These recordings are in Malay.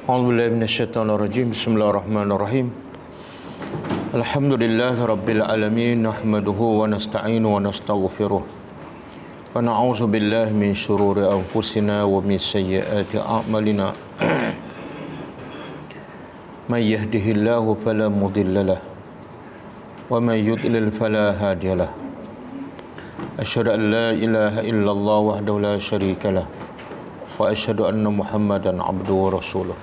A'udzubillahi minasyaitonirrajim. Bismillahirrahmanirrahim. Alhamdulillahi rabbil alamin, nahmaduhu wa nasta'inu wa nastaghfiruh. Wa na'udzu billahi min syururi anfusina wa min sayyiati a'malina. May yahdihillahu fala mudilla lahu wa may yudlil fala hadiya lahu. Asyhadu an la ilaha illallah wahdahu la syarika lahu wa asyhadu anna Muhammadan abduhu wa rasuluh.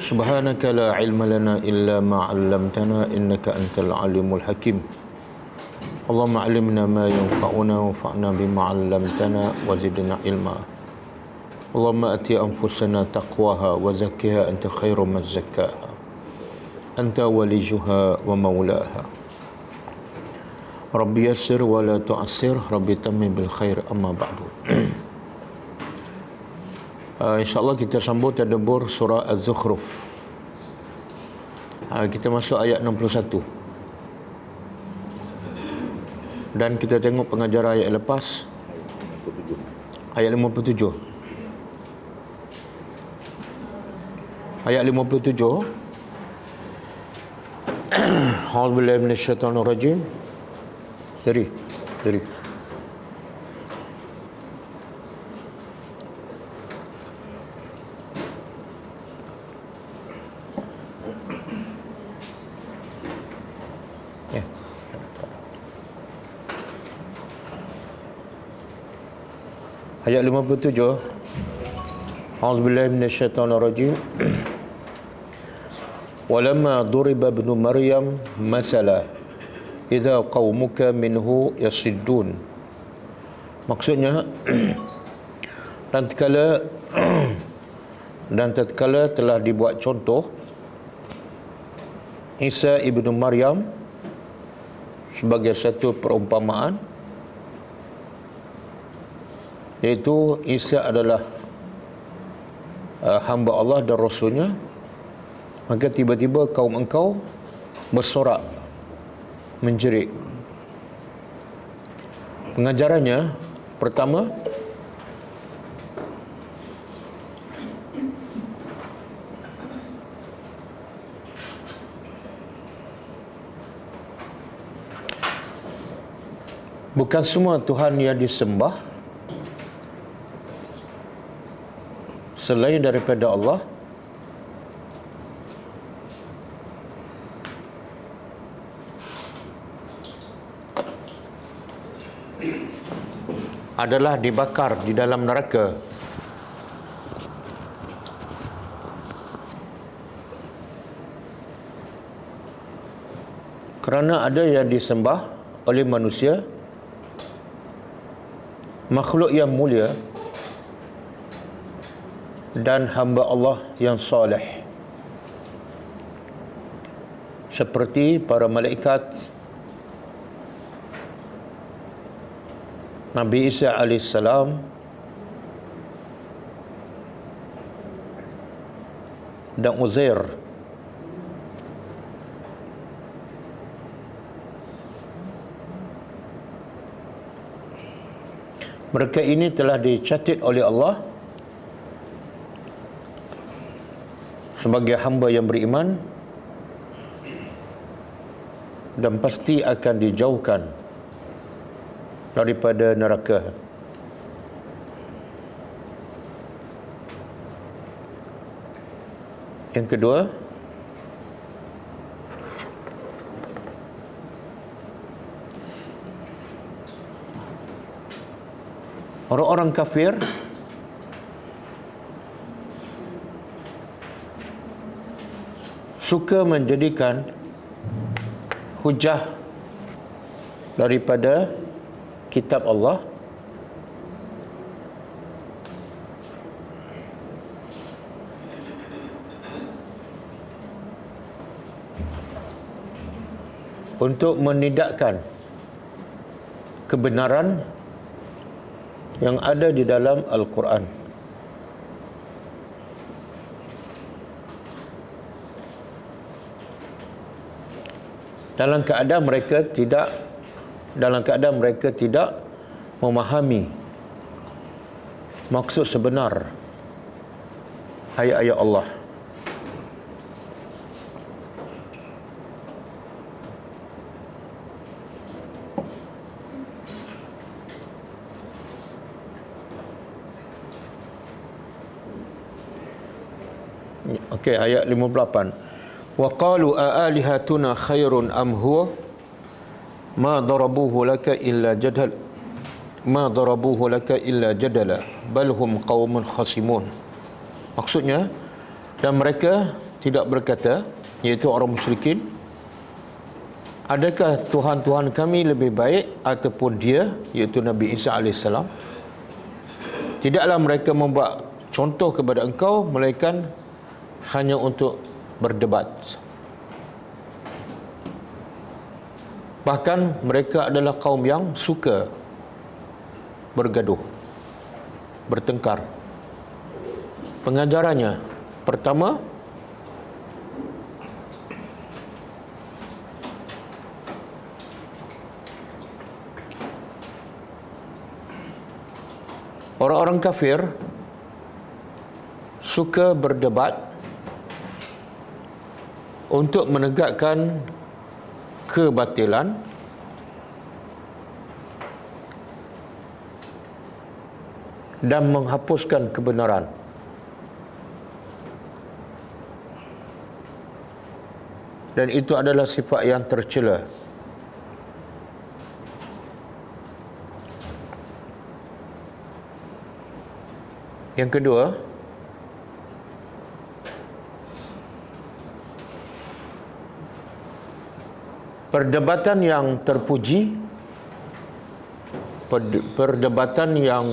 Subhanaka la ilma lana illa ma 'allamtana innaka antal alimul hakim. Allahumma 'allimna ma yanfa'una wanfa'na bima 'allamtana wa zidna ilma. Allahumma ati anfusana taqwaha wa zakkiha anta khairu man zakkaha. Anta waliyuha wa maulaha. Rabbi yassir wa la tu'assir, Rabbi tammim bil khair, amma ba'du. InsyaAllah kita sambung tadabbur surah Az-Zukhruf. Kita masuk ayat 61. Dan kita tengok pengajaran ayat lepas, ayat 57. Ayat 57. A'udzubillahi minasyaitonirrajim. Dari ayat 57. A'udzubillahi minasyaitonirrajim. Walamma duriba ibnu Maryam masala idza qaumuka minhu yasiddun. Maksudnya dan tatkala telah dibuat contoh Isa ibnu Maryam sebagai satu perumpamaan, iaitu Isa adalah hamba Allah dan Rasulnya, maka tiba-tiba kaum engkau bersorak, menjerit. Pengajarannya pertama, bukan semua Tuhan yang disembah selain daripada Allah adalah dibakar di dalam neraka. Kerana ada yang disembah oleh manusia, makhluk yang mulia dan hamba Allah yang soleh, seperti para malaikat, Nabi Isa AS, dan Uzair. Mereka ini telah dicatat oleh Allah sebagai hamba yang beriman dan pasti akan dijauhkan daripada neraka. Yang kedua, orang-orang kafir suka menjadikan hujah daripada kitab Allah untuk menidakkan kebenaran yang ada di dalam Al-Quran. Dalam keadaan mereka tidak memahami maksud sebenar ayat-ayat Allah. Okey, ayat 58. Wa qalu aalihatuna khairun am huwa ma darabuhu laka illa jadal ma darabuhu laka illa jadala bal hum qaumun khasimun. Maksudnya, dan mereka tidak berkata, iaitu orang musyrikin, adakah Tuhan-Tuhan kami lebih baik ataupun dia, iaitu Nabi Isa AS. Tidaklah mereka membuat contoh kepada engkau melainkan hanya untuk berdebat. Bahkan mereka adalah kaum yang suka bergaduh, bertengkar. Pengajarannya, pertama, orang-orang kafir suka berdebat untuk menegakkan kebatilan dan menghapuskan kebenaran. Dan itu adalah sifat yang tercela. Yang kedua, perdebatan yang terpuji, perdebatan yang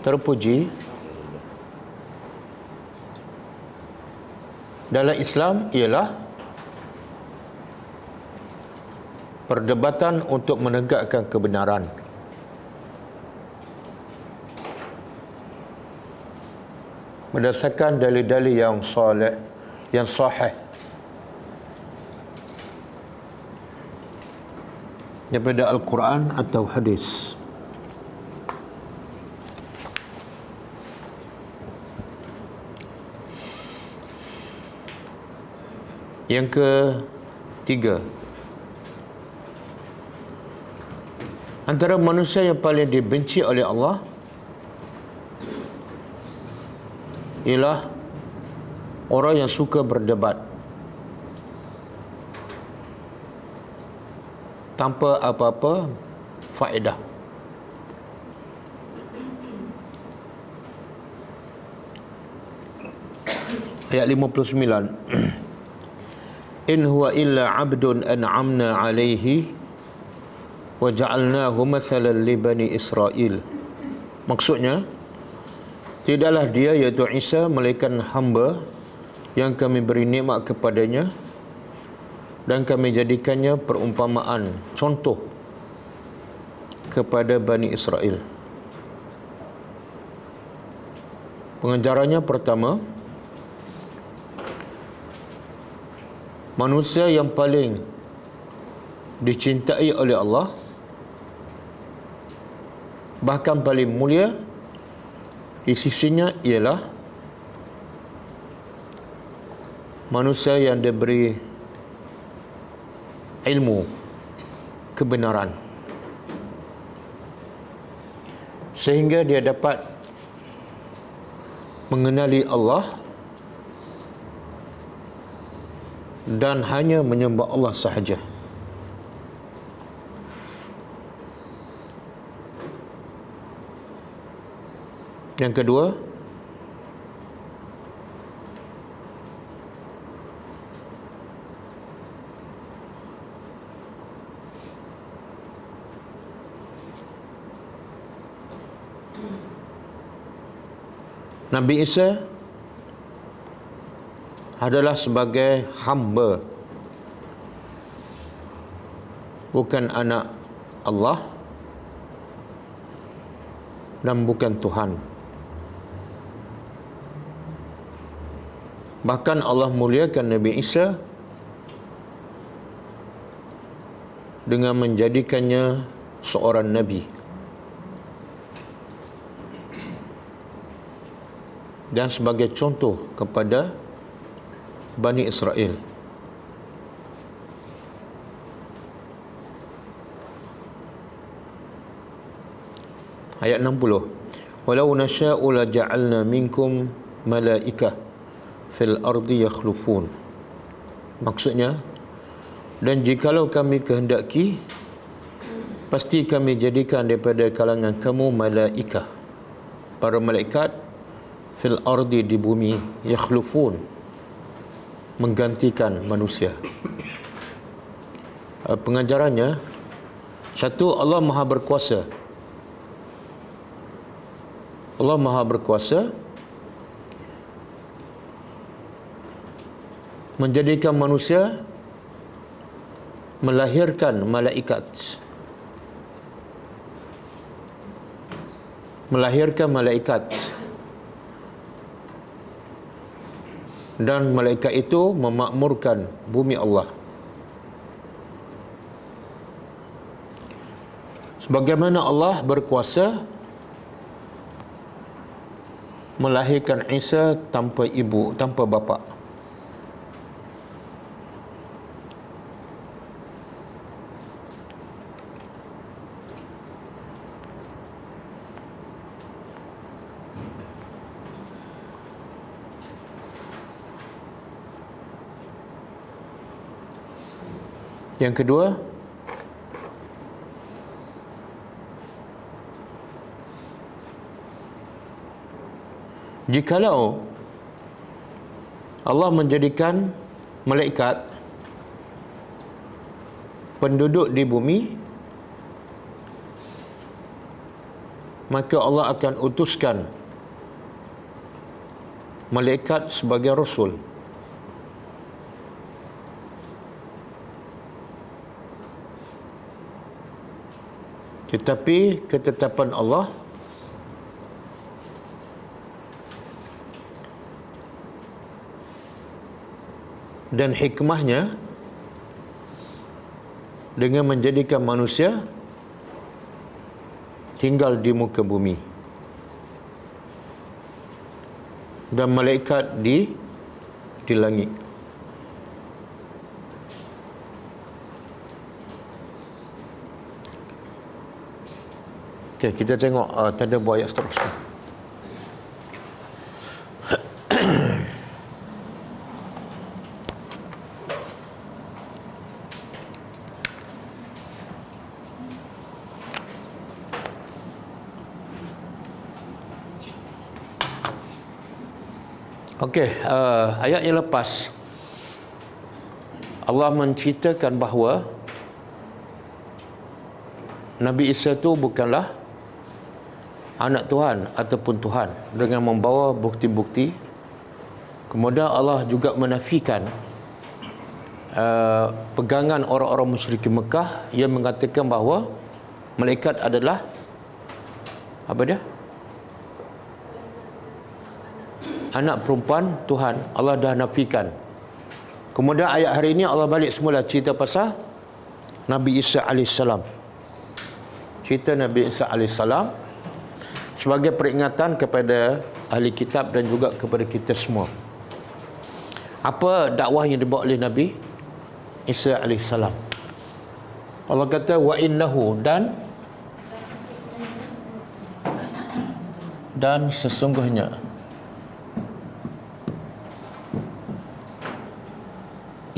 terpuji dalam Islam ialah perdebatan untuk menegakkan kebenaran. Berdasarkan dalil-dalil yang soleh, yang sahih daripada Al-Quran atau hadis. Yang ketiga, antara manusia yang paling dibenci oleh Allah ialah orang yang suka berdebat tanpa apa-apa faedah. Ayat 59. In huwa illa 'abdun an'amna 'alaihi wa ja'alnahu masalan li bani Israel. Maksudnya, tidaklah dia, iaitu Isa, melainkan hamba yang kami beri nikmat kepadanya dan kami jadikannya perumpamaan, contoh kepada Bani Israel. Pengajarannya pertama, manusia yang paling dicintai oleh Allah, bahkan paling mulia di sisinya, ialah manusia yang diberi ilmu kebenaran, sehingga dia dapat mengenali Allah dan hanya menyembah Allah sahaja. Yang kedua, Nabi Isa adalah sebagai hamba, bukan anak Allah dan bukan Tuhan. Bahkan Allah muliakan Nabi Isa dengan menjadikannya seorang Nabi dan sebagai contoh kepada Bani Israel. Ayat 60. Walau nasya'u la ja'alna minkum malaikah fil ardi yakhlufun. Maksudnya, dan jikalau kami kehendaki, pasti kami jadikan daripada kalangan kamu malaikah, para malaikat, fil ardi, di bumi, yakhlufun, menggantikan manusia. Pengajarannya, satu, Allah Maha Berkuasa. Allah Maha Berkuasa menjadikan manusia, melahirkan malaikat. Melahirkan malaikat. Dan malaikat itu memakmurkan bumi Allah. Sebagaimana Allah berkuasa melahirkan Isa tanpa ibu, tanpa bapa. Yang kedua, jikalau Allah menjadikan malaikat penduduk di bumi, maka Allah akan utuskan malaikat sebagai rasul. Tetapi ketetapan Allah dan hikmahnya dengan menjadikan manusia tinggal di muka bumi dan malaikat di langit. Okey, kita tengok tanda buah ayat seterusnya. Okey, ayat yang lepas Allah menceritakan bahawa Nabi Isa itu bukanlah anak Tuhan ataupun Tuhan, dengan membawa bukti-bukti. Kemudian Allah juga menafikan pegangan orang-orang musyrik Mekah yang mengatakan bahawa malaikat adalah apa dia? Anak perempuan Tuhan. Allah dah nafikan. Kemudian ayat hari ini Allah balik semula cerita pasal Nabi Isa AS. Cerita Nabi Isa AS sebagai peringatan kepada ahli kitab dan juga kepada kita semua. Apa dakwah yang dibawa oleh Nabi Isa AS? Allah kata wa innahu, dan sesungguhnya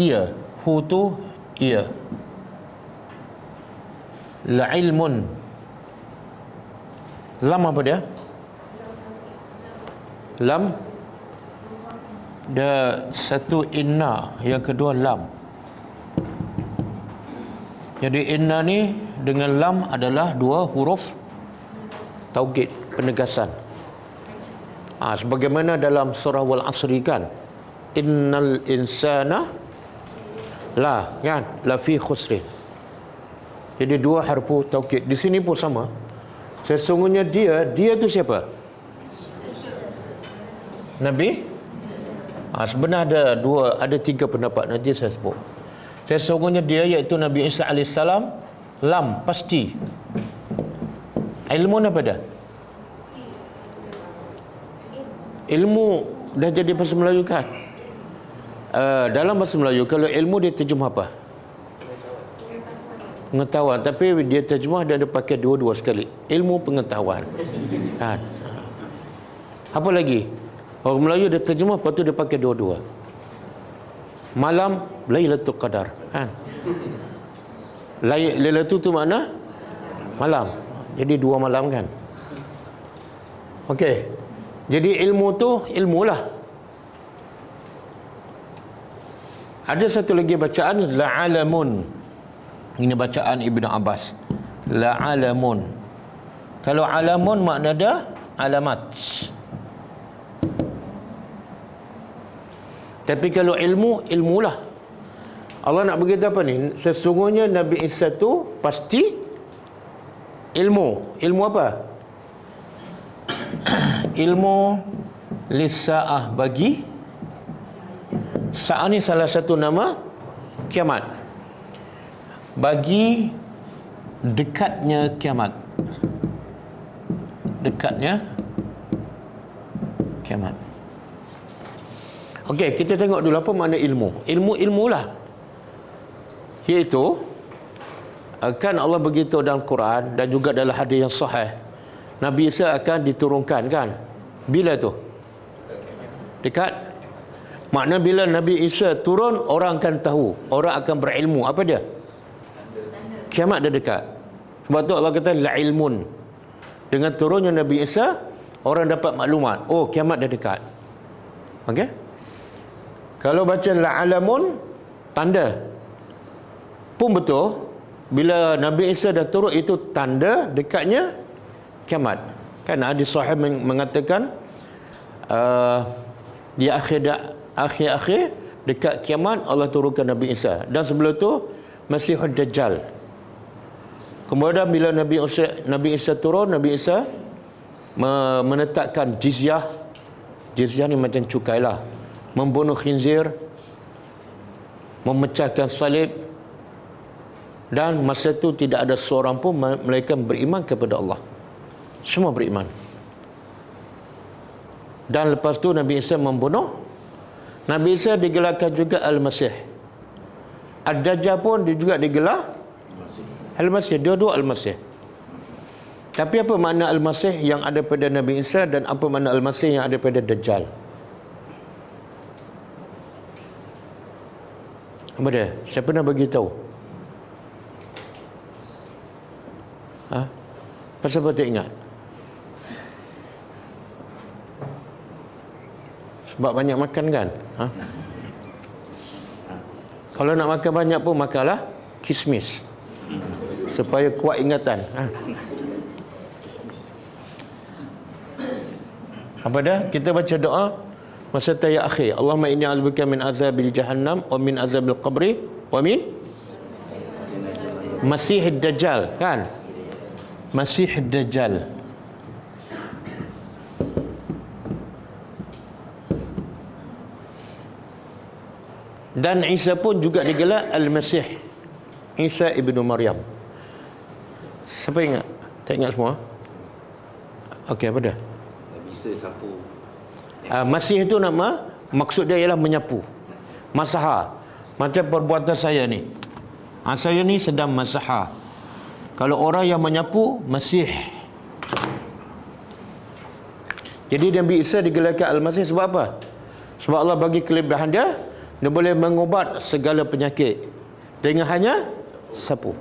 ia, hu tu ia, la ilmun, lam apa dia? Lam dia satu inna, yang kedua lam. Jadi inna ni dengan lam adalah dua huruf taukid, penegasan. Sebagaimana dalam surah Wal Asri kan, innal insana la fi khusrin. Jadi dua harfu taukid. Di sini pun sama. Sesungguhnya dia tu siapa? Nabi. Sebenarnya ada tiga pendapat, nanti saya sebut. Sesungguhnya dia iaitu Nabi Isa AS. Lam, pasti. Ilmu apa dah? Ilmu dah jadi bahasa Melayu kan? Dalam bahasa Melayu, kalau ilmu dia terjemah apa? Pengetahuan. Tapi dia terjemah dan dia pakai dua-dua sekali. Ilmu pengetahuan. Apa lagi? Orang Melayu dia terjemah, lepas tu dia pakai dua-dua. Malam Lailatul Qadar, kan? Lailatul tu makna malam. Jadi 2 malam, kan? Okey. Jadi ilmu tu ilmulah. Ada satu lagi bacaan la'alamun. Ini bacaan Ibn Abbas. La'alamun. Kalau alamun makna dia alamat. Tapi kalau ilmu, ilmulah. Allah nak beritahu apa ni? Sesungguhnya Nabi Isa tu pasti ilmu. Ilmu apa? Ilmu lisa'ah, bagi sa'ah ni salah satu nama kiamat. Bagi dekatnya kiamat. Dekatnya kiamat. Okey, kita tengok dulu apa makna ilmu. Ilmulah. Iaitu kan Allah beritahu dalam Quran dan juga dalam hadis yang sahih, Nabi Isa akan diturunkan, kan? Bila tu? Dekat. Makna bila Nabi Isa turun, orang akan tahu, orang akan berilmu. Apa dia? Kiamat dah dekat. Sebab tu Allah kata la ilmun. Dengan turunnya Nabi Isa, orang dapat maklumat, oh kiamat dah dekat. Okey? Kalau baca la alamun, tanda. Pun betul, bila Nabi Isa dah turun, itu tanda dekatnya kiamat. Kan hadis sahih mengatakan di akhir dekat kiamat Allah turunkan Nabi Isa. Dan sebelum tu Masihud Dajjal. Kemudian bila Nabi Isa turun, Nabi Isa menetapkan jizyah. Jizyah ni macam cukai lah. Membunuh khinzir, memecahkan salib. Dan masa tu tidak ada seorang pun mereka beriman kepada Allah. Semua beriman. Dan lepas tu Nabi Isa membunuh. Nabi Isa digelarkan juga Al-Masih. Ad-Dajjal pun dia juga digelar Al-Masih. Dua-dua Al-Masih. Tapi apa makna Al-Masih yang ada pada Nabi Isa dan apa makna Al-Masih yang ada pada Dajjal? Apa dia? Siapa nak bagi tahu? Pasal apa tak ingat? Sebab banyak makan, kan? Kalau nak makan banyak pun makanlah kismis, supaya kuat ingatan. Apa dah? Kita baca doa masa tayat akhir. Allahumma inni a'udzubika min azabil jahannam wa min azabil qabri wa min Masihid Dajjal, kan? Masihid Dajjal. Dan Isa pun juga digelar Al-Masih. Isa ibnu Maryam. Siapa ingat? Tak ingat semua? Okey, apa dah? Isa sapu. Masih itu nama, maksud dia ialah menyapu. Masaha. Macam perbuatan saya ni. Saya ni sedang masaha. Kalau orang yang menyapu, Masih. Jadi Nabi Isa digelarkan Al-Masih sebab apa? Sebab Allah bagi kelebihan dia, dia boleh mengubat segala penyakit dengan hanya sapu.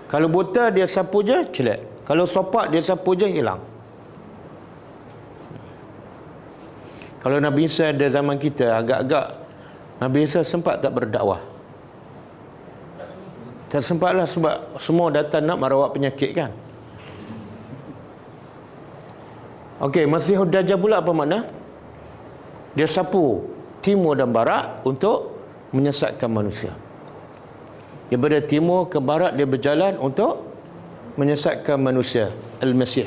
Kalau buta dia sapu je, celak. Kalau sopak dia sapu je, hilang. Kalau Nabi Isa ada zaman kita, agak-agak Nabi Isa sempat tak berdakwah? Tak sempatlah, sebab semua datang nak merawat penyakit, kan? Okey, Masihud Dajjal pula apa makna? Dia sapu timur dan barat untuk menyesatkan manusia. Daripada timur ke barat dia berjalan untuk menyesatkan manusia. Al-Masih.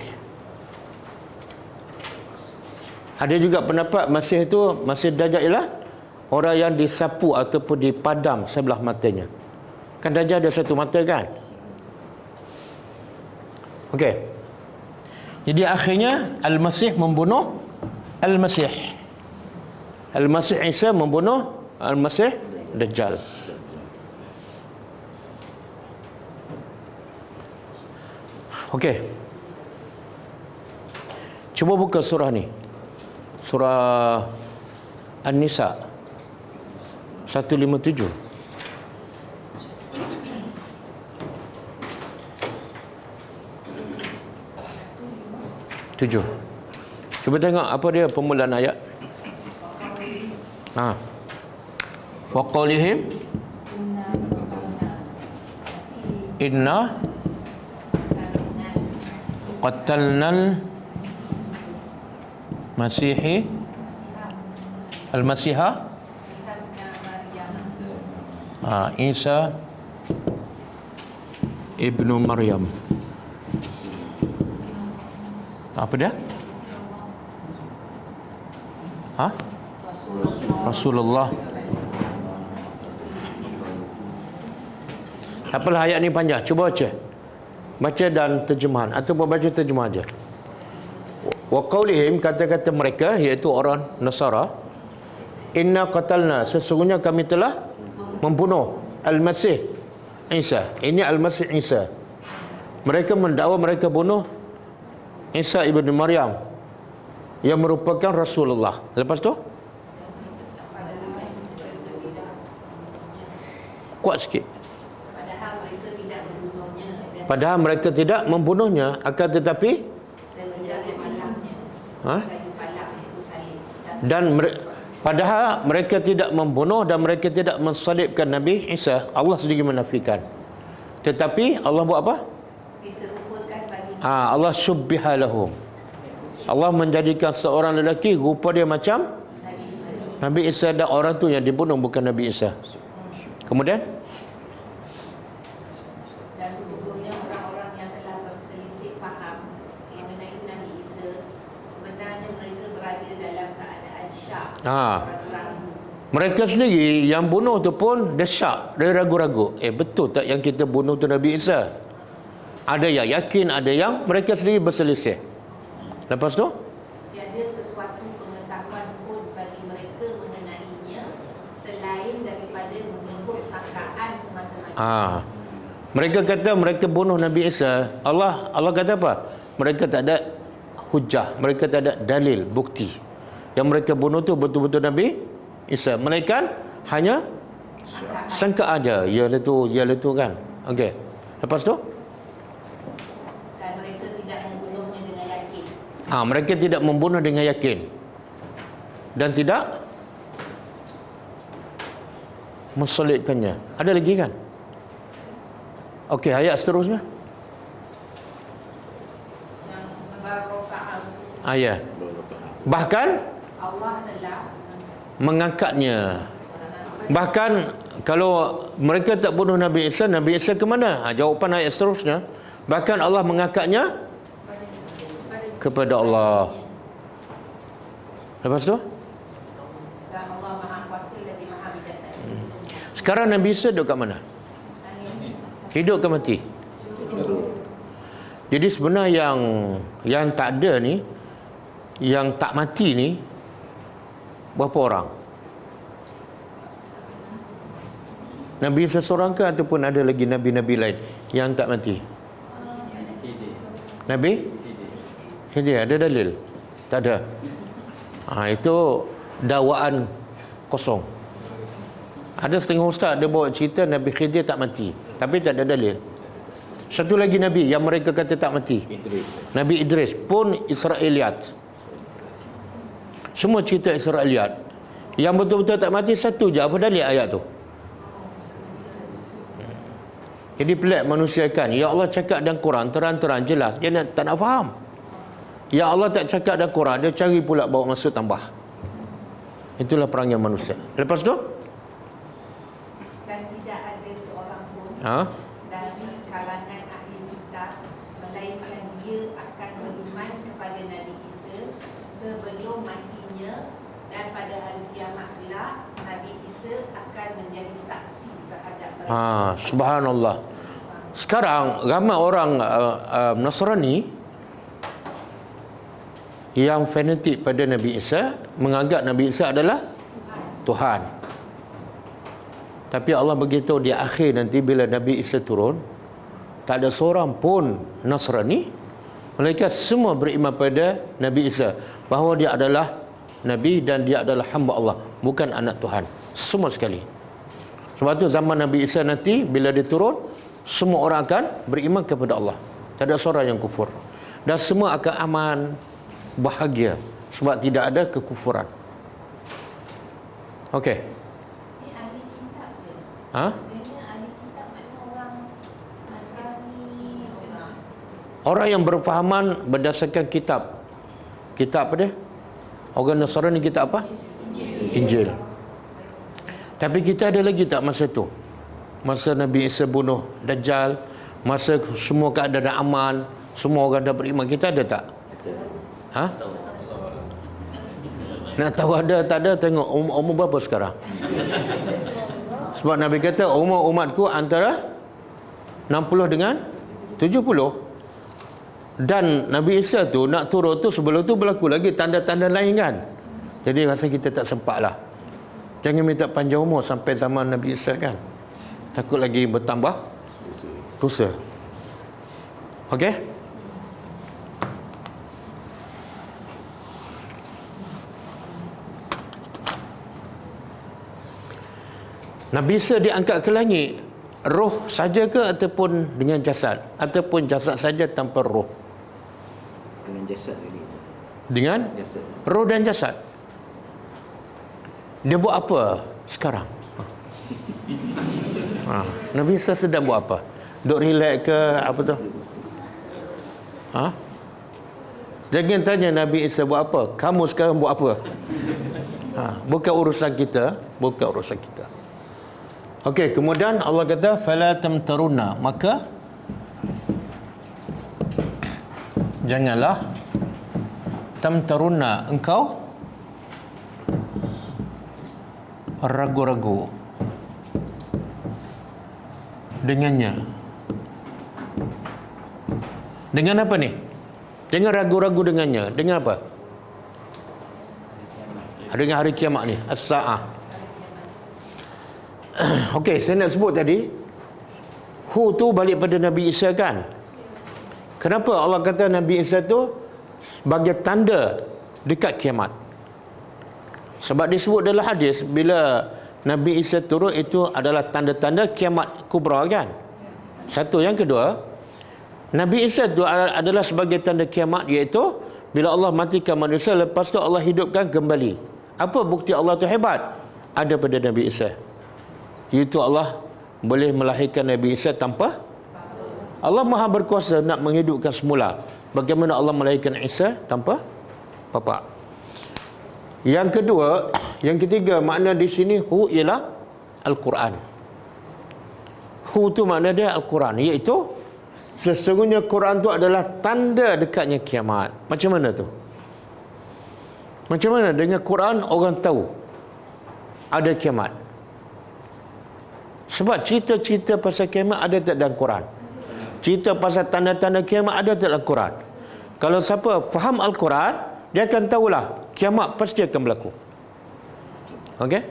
Ada juga pendapat Masih itu, Masih Dajjal ialah orang yang disapu ataupun dipadam sebelah matanya. Kan Dajjal ada satu mata, kan? Okey. Jadi akhirnya Al-Masih membunuh Al-Masih. Al-Masih Isa membunuh Al-Masih Dajjal. Okey. Cuba buka surah ni. Surah An-Nisa 157. Tujuh. Cuba tengok apa dia permulaan ayat. Wa qawlihim inna qatalnal masihi al-masiha Isa ibnu Maryam. Apa dia? Rasulullah. Apalah ayat ni panjang. Cuba baca. Baca dan terjemahan ataupun baca terjemah aja. Wa qaulihim, kata-kata mereka iaitu orang Nasara, inna qatalna, sesungguhnya kami telah membunuh Al-Masih Isa. Ini Al-Masih Isa. Mereka mendakwa mereka bunuh Isa ibn Maryam yang merupakan Rasulullah. Lepas tu kuat sikit. Padahal mereka tidak membunuhnya, akan tetapi padahal mereka tidak membunuh dan mereka tidak mensalibkan Nabi Isa. Allah sendiri menafikan. Tetapi Allah buat apa? Allah syubbiha lahum. Allah menjadikan seorang lelaki rupa dia macam Nabi Isa, dan orang tu yang dibunuh bukan Nabi Isa. Kemudian dan sesungguhnya orang-orang yang telah berselisih faham mengenai Nabi Isa, sebenarnya mereka berada dalam keadaan syak. Mereka sendiri yang bunuh tu pun dia syak, dia ragu-ragu. Betul tak yang kita bunuh tu Nabi Isa? Ada yang yakin, ada yang mereka sendiri berselisih. Lepas tu tiada sesuatu pengetahuan pun bagi mereka mengenainya selain daripada mengikut sangkaan semata-mata. Mereka kata mereka bunuh Nabi Isa. Allah kata apa? Mereka tak ada hujah, mereka tak ada dalil, bukti. Yang mereka bunuh tu betul-betul Nabi Isa. Mereka hanya sangka aja. Yalah tu kan. Okey. Lepas tu dan mereka tidak membunuhnya dengan yakin. Mereka tidak membunuh dengan yakin dan tidak mensalibkannya. Ada lagi kan? Okey, ayat seterusnya. Yang membarokah Ayat. Bahkan Allah telah mengangkatnya. Bahkan kalau mereka tak bunuh Nabi Isa ke mana? Jawapan ayat seterusnya. Bahkan Allah mengangkatnya kepada Allah. Lepas tu? dan Allah Maha Kuasa lagi Maha Bijaksana. Sekarang Nabi Isa duduk kat mana? Hidup ke mati? Jadi sebenarnya yang tak ada ni, yang tak mati ni berapa orang? Nabi Isa seorang ke ataupun ada lagi nabi-nabi lain yang tak mati? Nabi? Khidir ada dalil? Tak ada. Itu dakwaan kosong. Ada setengah ustaz dia bawa cerita Nabi Khidir tak mati, tapi tak ada dalil. Satu lagi nabi yang mereka kata tak mati, Nabi Idris pun Israiliyat. Semua cerita Israiliyat. Yang betul-betul tak mati satu je. Apa dalil ayat tu? Jadi pelik manusia kan. Ya Allah cakap dalam Quran terang-terang jelas, dia tak nak faham. Ya Allah tak cakap dalam Quran, dia cari pula bawa maksud tambah. Itulah perangai manusia. Lepas tu Dan tidak ada seorang pun dari kalangan ahli kitab melainkan dia akan beriman kepada Nabi Isa sebelum matinya, dan pada hari kiamat kelak Nabi Isa akan menjadi saksi terhadap mereka. Subhanallah. Sekarang ramai orang Nasrani yang fanatik pada Nabi Isa, menganggap Nabi Isa adalah Tuhan. Tapi Allah beritahu di akhir nanti bila Nabi Isa turun, tak ada seorang pun Nasrani, mereka semua beriman pada Nabi Isa bahawa dia adalah Nabi dan dia adalah hamba Allah, bukan anak Tuhan. Semua sekali. Sebab tu zaman Nabi Isa nanti bila dia turun, semua orang akan beriman kepada Allah. Tak ada seorang yang kufur. Dan semua akan aman, bahagia. Sebab tidak ada kekufuran. Okey. Ini ahli kitab je. Ha? Dia ahli kitab makna orang Nasrani, Orang yang berfahaman berdasarkan kitab. Kitab apa dia? Orang Nasrani kitab apa? Injil. Tapi kita ada lagi tak masa tu? Masa Nabi Isa bunuh Dajjal, masa semua keadaan aman, semua orang dah beriman, kita ada tak? Ha? Nak tahu ada tak ada, tengok umur berapa sekarang. Sebab Nabi kata umur umatku antara 60 dengan 70. Dan Nabi Isa tu nak turun tu sebelum tu berlaku lagi tanda-tanda lain kan. Jadi rasa kita tak sempat lah. Jangan minta panjang umur sampai zaman Nabi Isa kan. Takut lagi bertambah dosa. Okey? Nabi Isa diangkat ke langit, roh saja ke ataupun dengan jasad? Ataupun jasad saja tanpa roh? Dengan jasad ini. Dengan Jasad. roh dan jasad. Dia buat apa sekarang? Nabi Isa sedang buat apa? Duk relax ke apa tu? Ha? Jangan tanya Nabi Isa buat apa. Kamu sekarang buat apa? Bukan urusan kita, bukan urusan kita. Okey, kemudian Allah kata fala tamtaruna, maka janganlah tamtaruna, engkau ragu-ragu dengannya. Dengan apa ni? Jangan ragu-ragu dengannya. Dengan apa? Dengan hari kiamat ni, as-sa'ah. Okey, saya nak sebut tadi hu tu balik pada Nabi Isa kan. Kenapa Allah kata Nabi Isa tu sebagai tanda dekat kiamat? Sebab disebut dalam hadis bila Nabi Isa turun itu adalah tanda-tanda kiamat kubra kan. Satu. Yang kedua, Nabi Isa itu adalah sebagai tanda kiamat, iaitu bila Allah matikan manusia, lepas tu Allah hidupkan kembali. Apa bukti Allah tu hebat? Ada pada Nabi Isa. Iaitu Allah boleh melahirkan Nabi Isa tanpa Allah Maha berkuasa nak menghidupkan semula. Bagaimana Allah melahirkan Isa tanpa bapa? Yang kedua, yang ketiga, makna di sini hu ialah Al-Quran. Hu tu makna dia Al-Quran, iaitu sesungguhnya Quran tu adalah tanda dekatnya kiamat. Macam mana tu? Macam mana dengan Quran orang tahu ada kiamat? Sebab cerita-cerita pasal kiamat ada tak dalam Quran? Cerita pasal tanda-tanda kiamat ada tak dalam Quran? Kalau siapa faham Al-Quran, dia akan tahulah kiamat pasti akan berlaku. Okey?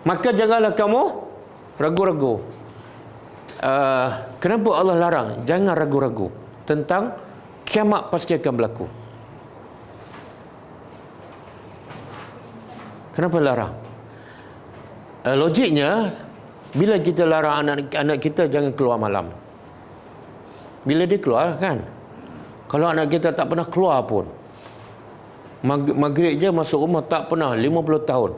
Maka janganlah kamu ragu-ragu. Kenapa Allah larang? Jangan ragu-ragu tentang kiamat pasti akan berlaku. Kenapa larang? Logiknya, bila kita larang anak kita jangan keluar malam. Bila dia keluar kan, kalau anak kita tak pernah keluar pun, maghrib je masuk rumah tak pernah 50 tahun,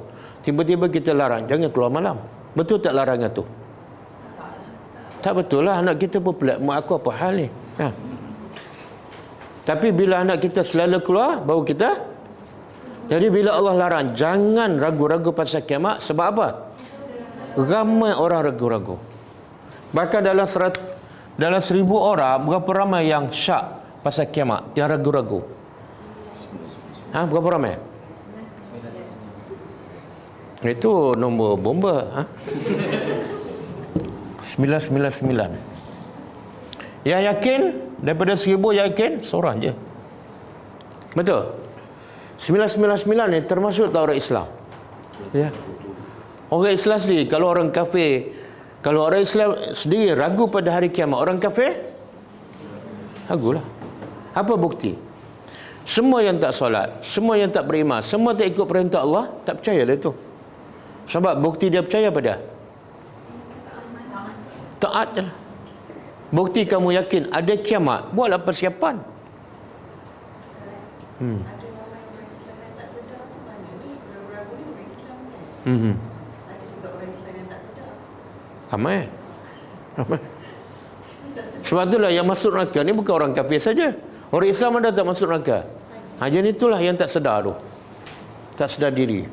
tiba-tiba kita larang jangan keluar malam. Betul tak larangan tu? Tak betul lah. Anak kita pun pelik, mak aku apa hal ni ha. Tapi bila anak kita selalu keluar, baru kita. Jadi bila Allah larang jangan ragu-ragu pasal kiamat, sebab apa? Ramai orang ragu-ragu. Bahkan dalam 1000 orang, berapa ramai yang syak pasal kiamat, yang ragu-ragu? Berapa ramai? Itu nombor bomba. 999. Yang yakin daripada 1000 yakin seorang je. Betul? 999 ni termasuk tak orang Islam? Ya. Orang Islam sendiri, kalau orang kafir, kalau orang Islam sendiri ragu pada hari kiamat, orang kafir ragulah. Apa bukti? Semua yang tak solat, semua yang tak beriman, semua tak ikut perintah Allah, tak percaya dia tu. Sebab bukti dia percaya apa dia? Taat je lah. Bukti kamu yakin ada kiamat, buatlah persiapan. Ada orang Islam yang tak sedar tu mana ni? Ragu-ragu ni orang Islam kan? Ada juga orang Islam yang tak sedar. Ramai. Sebab itulah yang masuk neraka ni bukan orang kafir saja. Orang Islam ada tak masuk neraka? Jadi itulah yang tak sedar tu. Tak sedar diri.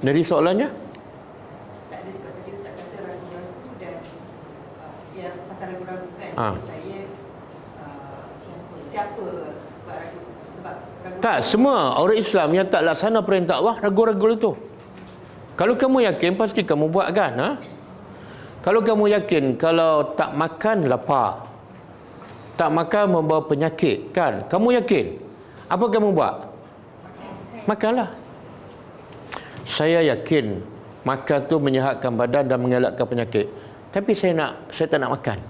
Jadi soalannya? Tak ada, sebab tadi Ustaz kata ragu-ragu dan yang pasal ragu-ragu kan. Saya siapa sebab ragu, sebab ragu. Tak, semua orang Islam yang tak laksana perintah Allah ragu-ragu itu. Kalau kamu yakin pasti kamu buat kan, ha? Kalau kamu yakin kalau tak makan lapar, tak makan membawa penyakit kan, kamu yakin, apa kamu buat? Makanlah. Saya yakin makan tu menyihatkan badan dan mengelakkan penyakit, tapi saya tak nak makan.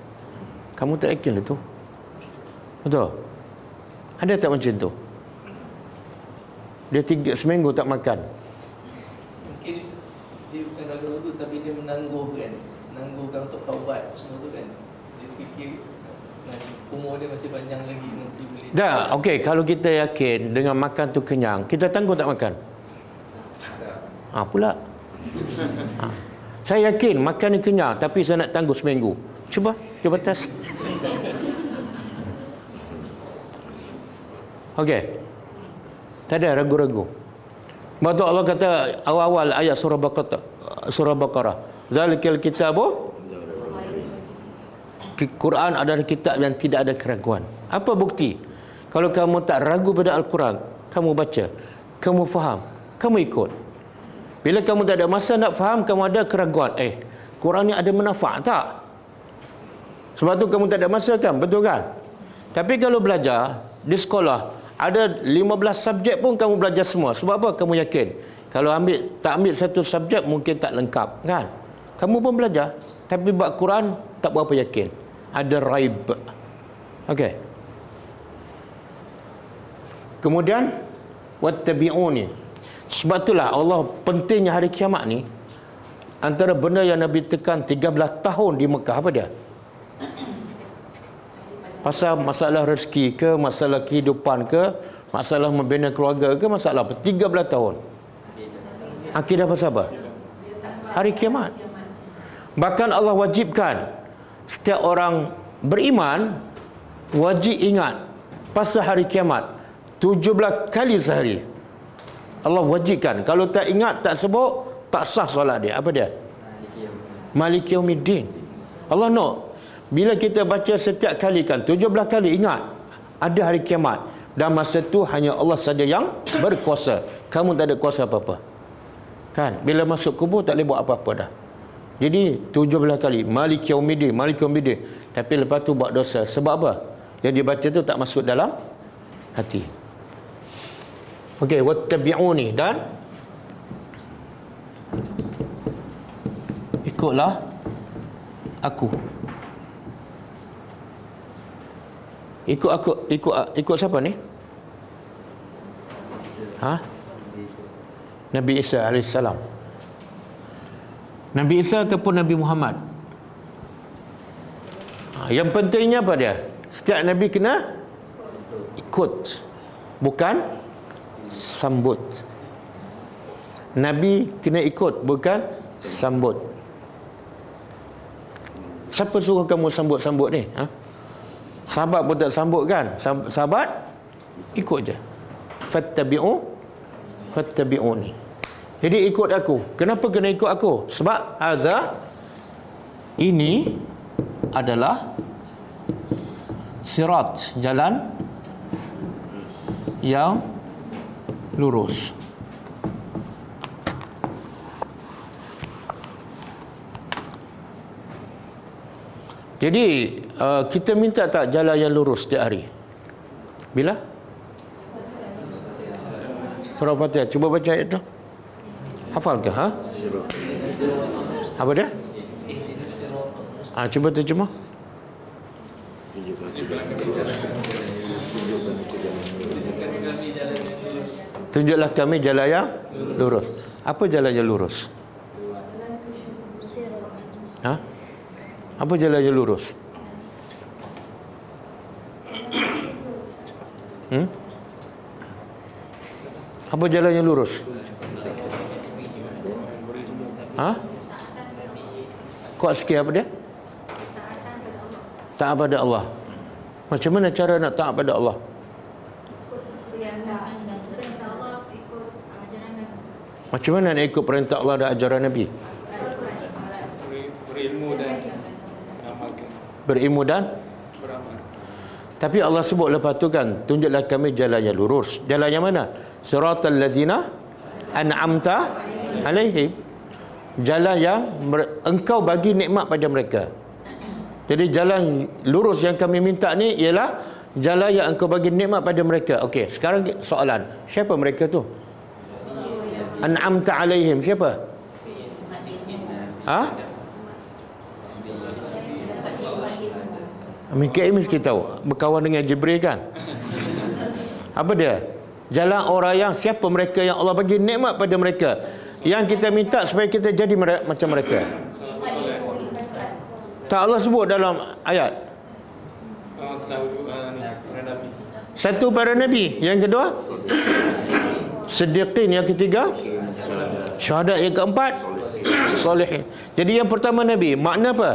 Kamu tak yakin itu? Betul? Ada tak macam tu? Dia 3 seminggu tak makan. Mungkin dia bukan ragu-ragu tapi dia menangguhkan untuk taubat semua tu kan. Dia fikir umur dia masih panjang lagi, nanti boleh. Dah, okey, kalau kita yakin dengan makan tu kenyang, kita tangguh tak makan? Pula. Saya yakin makan ni kenyang tapi saya nak tangguh seminggu. Cuba test. Okey. Tak ada ragu-ragu. Sebab tu Allah kata awal-awal ayat surah Baqarah. Zalikal kitabu, Quran adalah kitab yang tidak ada keraguan. Apa bukti? Kalau kamu tak ragu pada Al-Quran, kamu baca, kamu faham, kamu ikut. Bila kamu tak ada masa nak faham, kamu ada keraguan. Quran ni ada manfaat tak? Sebab tu kamu tak ada masa kan? Betul kan? Tapi kalau belajar di sekolah, ada 15 subjek pun kamu belajar semua. Sebab apa? Kamu yakin. Kalau tak ambil satu subjek mungkin tak lengkap kan? Kamu pun belajar. Tapi bab Quran tak berapa yakin. Ada raib. Okey. Kemudian wattabi'uni. Sebab itulah Allah pentingnya hari kiamat ni. Antara benda yang Nabi tekan 13 tahun di Mekah, apa dia? Pasal masalah rezeki ke, masalah kehidupan ke, masalah membina keluarga ke, masalah apa? 13 tahun. Akidah pasal apa? Hari kiamat. Bahkan Allah wajibkan setiap orang beriman wajib ingat pasal hari kiamat 17 kali sehari. Allah wajibkan. Kalau tak ingat, tak sebut, tak sah solat dia. Apa dia? Maliki Yaumiddin. Allah nak bila kita baca setiap kali kan 17 kali ingat ada hari kiamat, dan masa tu hanya Allah saja yang berkuasa. Kamu tak ada kuasa apa-apa. Kan? Bila masuk kubur tak boleh buat apa-apa dah. Jadi 17 kali Maliki Yaumiddin, Maliki Yaumiddin. Tapi lepas tu buat dosa. Sebab apa? Yang dibaca tu tak masuk dalam hati. Okey, wattabi'uni, dan ikutlah aku. Ikut siapa ni? Nabi Isa alaihissalam. Nabi Isa ataupun Nabi Muhammad. Yang pentingnya apa dia? Setiap Nabi kena ikut, bukan sambut. Nabi kena ikut, bukan sambut. Siapa suruh kamu sambut-sambut ni? Sahabat pun tak sambut kan? Sahabat ikut je. Fattabi'uni. Jadi ikut aku. Kenapa kena ikut aku? Sebab ini adalah sirat, jalan yang lurus. Jadi kita minta tak jalan yang lurus setiap hari? Bila? Surah Fatihah. Cuba baca ayat tu. Hafal ke? Apa dia? Cuba terjemah. Tunjuklah kami jalan yang lurus. Apa jalan yang lurus? Ha? Apa jalan yang lurus? Apa jalan yang lurus? Ha? Kuat sikit apa dia? Taat pada Allah. Macam mana cara nak taat pada Allah? Macam mana nak ikut perintah Allah dan ajaran Nabi? Berilmu dan amalkan. Berilmu dan Beramal. tapi Allah sebut lepas tu kan, tunjuklah kami jalan yang lurus. Jalan yang mana? Siratal lazina an'amta alaihim. Jalan yang engkau bagi nikmat pada mereka. Jadi jalan lurus yang kami minta ni ialah jalan yang engkau bagi nikmat pada mereka. Okey, sekarang soalan, siapa mereka tu? An'amta alaihim, siapa? Ha? Mikail mesti tahu, berkawan dengan Jibril kan? Apa dia? Jalan orang yang siapa mereka yang Allah bagi nikmat pada mereka, yang kita minta supaya kita jadi macam mereka. Tak Allah sebut dalam ayat. Satu para nabi, yang kedua siddiqin, yang ketiga syuhada, yang keempat salihin. Jadi yang pertama nabi, makna apa?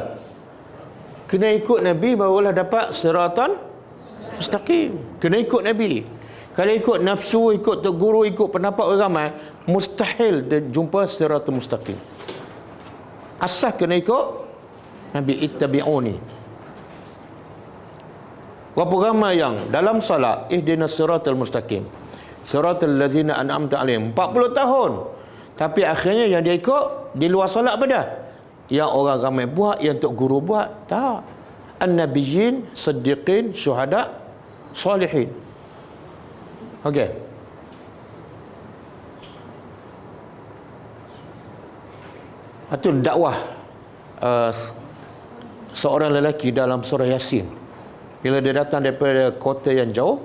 Kena ikut nabi barulah dapat siratan mustaqim. Kena ikut nabi. Kalau ikut nafsu, ikut tok guru, ikut pendapat orang ramai, mustahil dia jumpa siratal mustaqim. Asal kena ikut nabi, ittabi'uni. Berapa ramai yang dalam salat ihdinas siratal mustaqim, siratal ladzina an'amta alaihim, 40 tahun, tapi akhirnya yang dia ikut di luar salat apa dah? Yang orang ramai buat, yang tok guru buat, tak. An-nabiyyin, siddiqin, syuhada, salihin. Okey. Itu dakwah seorang lelaki dalam surah Yasin. Bila dia datang daripada kota yang jauh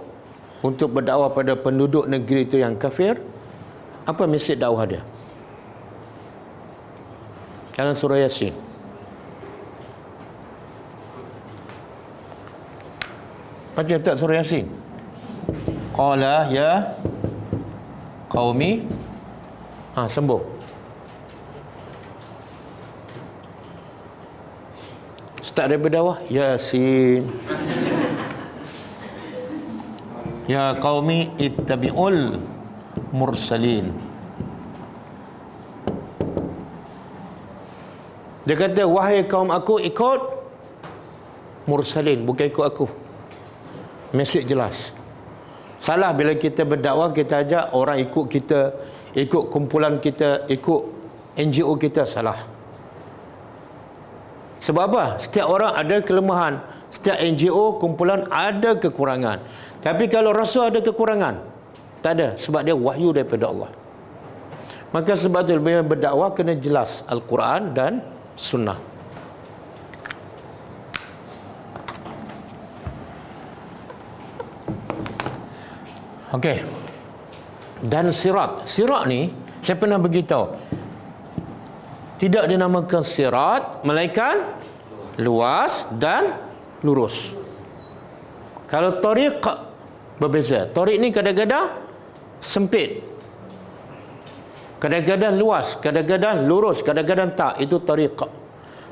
untuk berdakwah pada penduduk negeri itu yang kafir, apa mesej dakwah dia? Dalam surah Yasin. Baca tak surah Yasin? Qala ya qaumi. Sambung. Start daripada bawah. Yasin. Ya qaumi ittabi'ul mursalin. Dia kata, wahai kaum aku, ikut mursalin, bukan ikut aku. Mesej jelas. Salah bila kita berdakwah, kita ajak orang ikut kita, ikut kumpulan kita, ikut NGO kita, salah. Sebab apa? Setiap orang ada kelemahan. Setiap NGO, kumpulan ada kekurangan. Tapi kalau Rasul ada kekurangan, tak ada. Sebab dia wahyu daripada Allah. Maka sebab itu bila berdakwah kena jelas Al-Quran dan Sunnah. Okey. Dan sirat. Sirat ni saya pernah beritahu, tidak dinamakan sirat melainkan luas dan lurus. Kalau tariq berbeza. Tariq ni kadang-kadang sempit, kadang-kadang luas, kadang-kadang lurus, kadang-kadang tak. Itu tariq.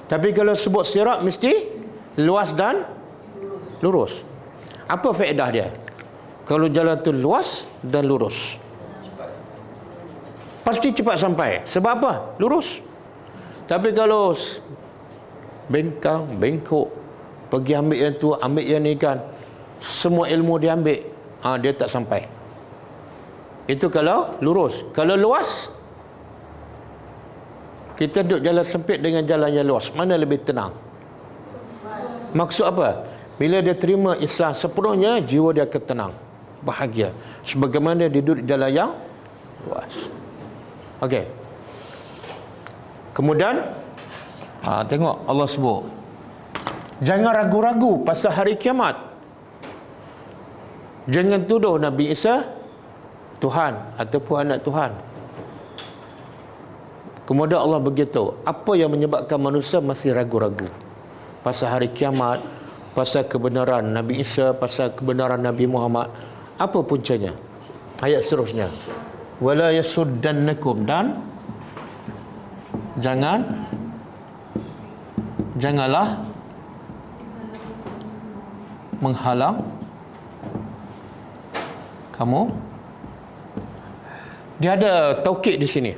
Tapi kalau sebut sirat mesti luas dan lurus. Apa faedah dia? Kalau jalan tu luas dan lurus, pasti cepat sampai. Sebab apa? Lurus. Tapi kalau bengkang, bengkok, pergi ambil yang tu, ambil yang ni kan, semua ilmu dia ambil, dia tak sampai. Itu kalau lurus. Kalau luas, kita duduk jalan sempit dengan jalan yang luas, mana lebih tenang? Maksud apa? Bila dia terima Islam sepenuhnya, jiwa dia akan tenang, bahagia, sebagaimana dia duduk jalan yang luas. Okey. Kemudian tengok Allah sebut, jangan ragu-ragu pasal hari kiamat. Jangan tuduh Nabi Isa Tuhan ataupun anak Tuhan. Kemudian Allah beritahu apa yang menyebabkan manusia masih ragu-ragu pasal hari kiamat, pasal kebenaran Nabi Isa, pasal kebenaran Nabi Muhammad. Apa puncanya? Ayat seterusnya, wala yasuddannakum, dan janganlah menghalang kamu. Dia ada taukid di sini.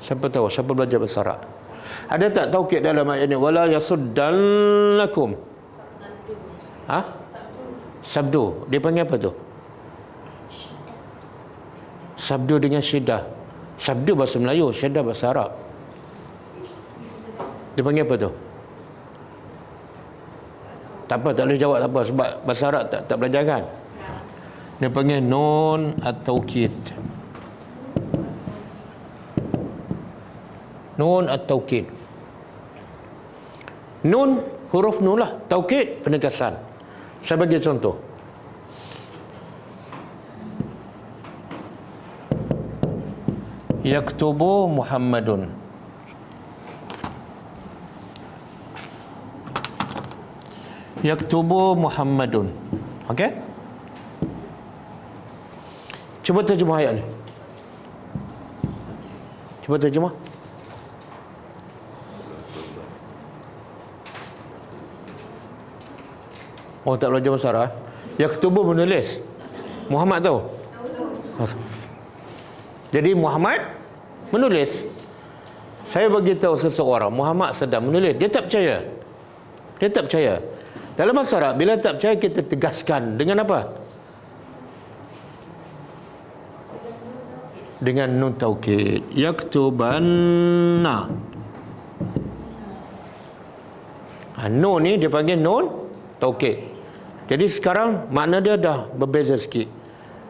Siapa tahu? Siapa belajar bahasa Arab? Ada tak taukid dalam ayat ini? Wala yasuddannakum. Sabdu. Dia panggil apa tu? Sabdu dengan syiddah. Sabdu bahasa Melayu, syiddah bahasa Arab. Dia panggil apa tu? Tak apa, tak boleh jawab, tak apa. Sebab bahasa Arab tak belajar kan? Dia panggil nun at-taukid. Nun at-taukid. Nun, huruf nun lah. Taukid, penegasan. Saya bagi contoh. Yaktubu Muhammadun. Yaktubu Muhammadun. Okey? Cuba terjemah ayat ni. Cuba terjemah. Oh, tak belajar bahasa Arab. Yaktubu menulis. Muhammad tahu? Jadi Muhammad menulis. Saya bagi tahu seseorang Muhammad sedang menulis, dia tak percaya. Dia tak percaya. Dalam bahasa Arab, bila tak percaya kita tegaskan dengan apa? Dengan nun taukid. Yaktubanna. Nun ni dia panggil nun taukid. Jadi sekarang makna dia dah berbeza sikit.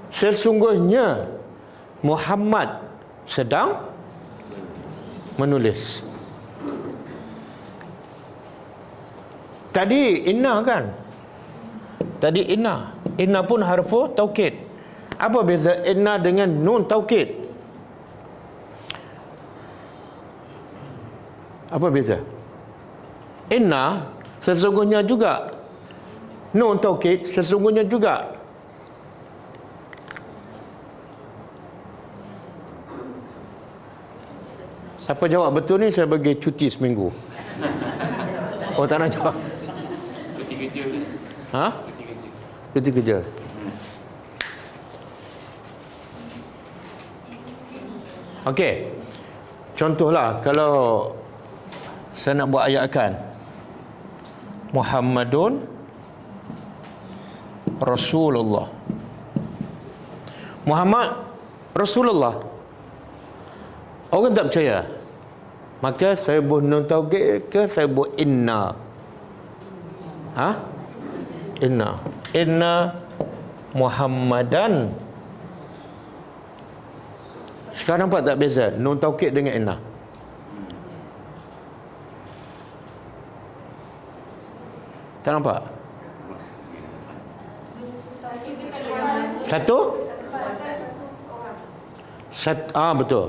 Sesungguhnya Muhammad sedang menulis. Tadi inna kan? Tadi inna. Inna pun harfu taukid. Apa beza inna dengan nun taukid? Apa beza? Inna sesungguhnya juga. Nun taukid sesungguhnya juga. Siapa jawab betul ni saya bagi cuti seminggu. Oh, tak nak jawab. Cuti kerja. Ha? Cuti kerja. Okey. Contohlah kalau saya nak buat ayatkan Muhammadun Rasulullah. Muhammad Rasulullah. Orang tak percaya. Maka saya buat nun taukid ke saya buat inna? Ha? Inna. Inna Muhammadan. Sekarang nampak tak beza nun taukid dengan inna? Tak nampak? Satu? Betul.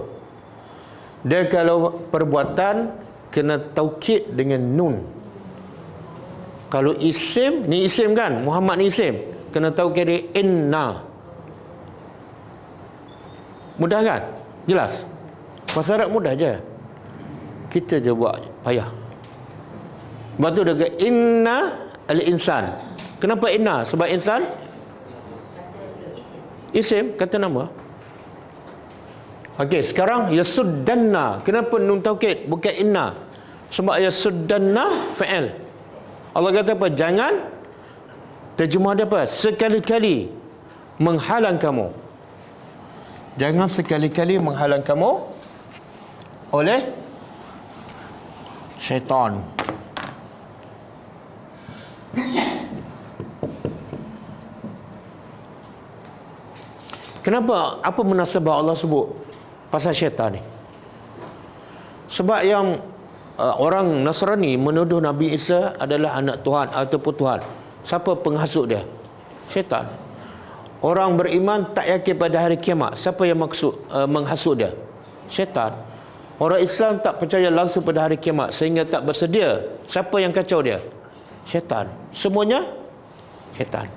Dia kalau perbuatan kena taukid dengan nun. Kalau isim, ni isim kan? Muhammad ni isim. Kena taukid dengan inna. Mudah kan? Jelas? Bahasa Arab mudah je. Kita je buat payah. Sebab tu dia kata inna al-insan. Kenapa inna? Sebab insan isim, kata nama. Okey, sekarang yasuddanna. Kenapa nun taukid bukan inna? Sebab yasuddanna fa'il. Allah kata apa? Jangan, terjemah dia apa? Sekali-kali menghalang kamu. Jangan sekali-kali menghalang kamu oleh syaitan. Kenapa? Apa munasabah Allah sebut pasal syaitan ni? Sebab yang orang Nasrani menuduh Nabi Isa adalah anak Tuhan ataupun Tuhan. Siapa penghasut dia? Syaitan. Orang beriman tak yakin pada hari kiamat. Siapa yang menghasut dia? Syaitan. Orang Islam tak percaya langsung pada hari kiamat sehingga tak bersedia. Siapa yang kacau dia? Syaitan. Semuanya syaitan.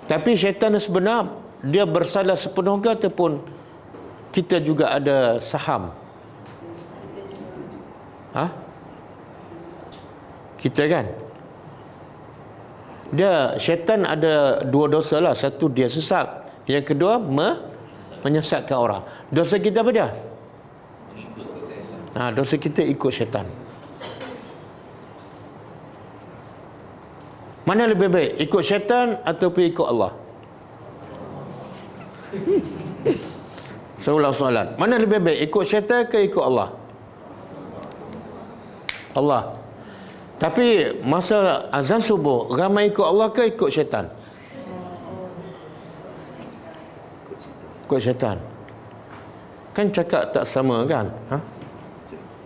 Tapi syaitan sebenar, dia bersalah sepenuhnya ataupun kita juga ada saham? Kita kan? Syaitan ada dua dosa lah. Satu, dia sesat. Yang kedua, menyesatkan orang. Dosa kita apa dia? Dosa kita ikut syaitan. Mana lebih baik? Ikut syaitan ataupun ikut Allah? Saya ulang soalan. Mana lebih baik? Ikut syaitan ke ikut Allah? Allah. Tapi masa azan subuh, ramai ikut Allah ke ikut syaitan? Ikut syaitan. Kan cakap tak sama kan?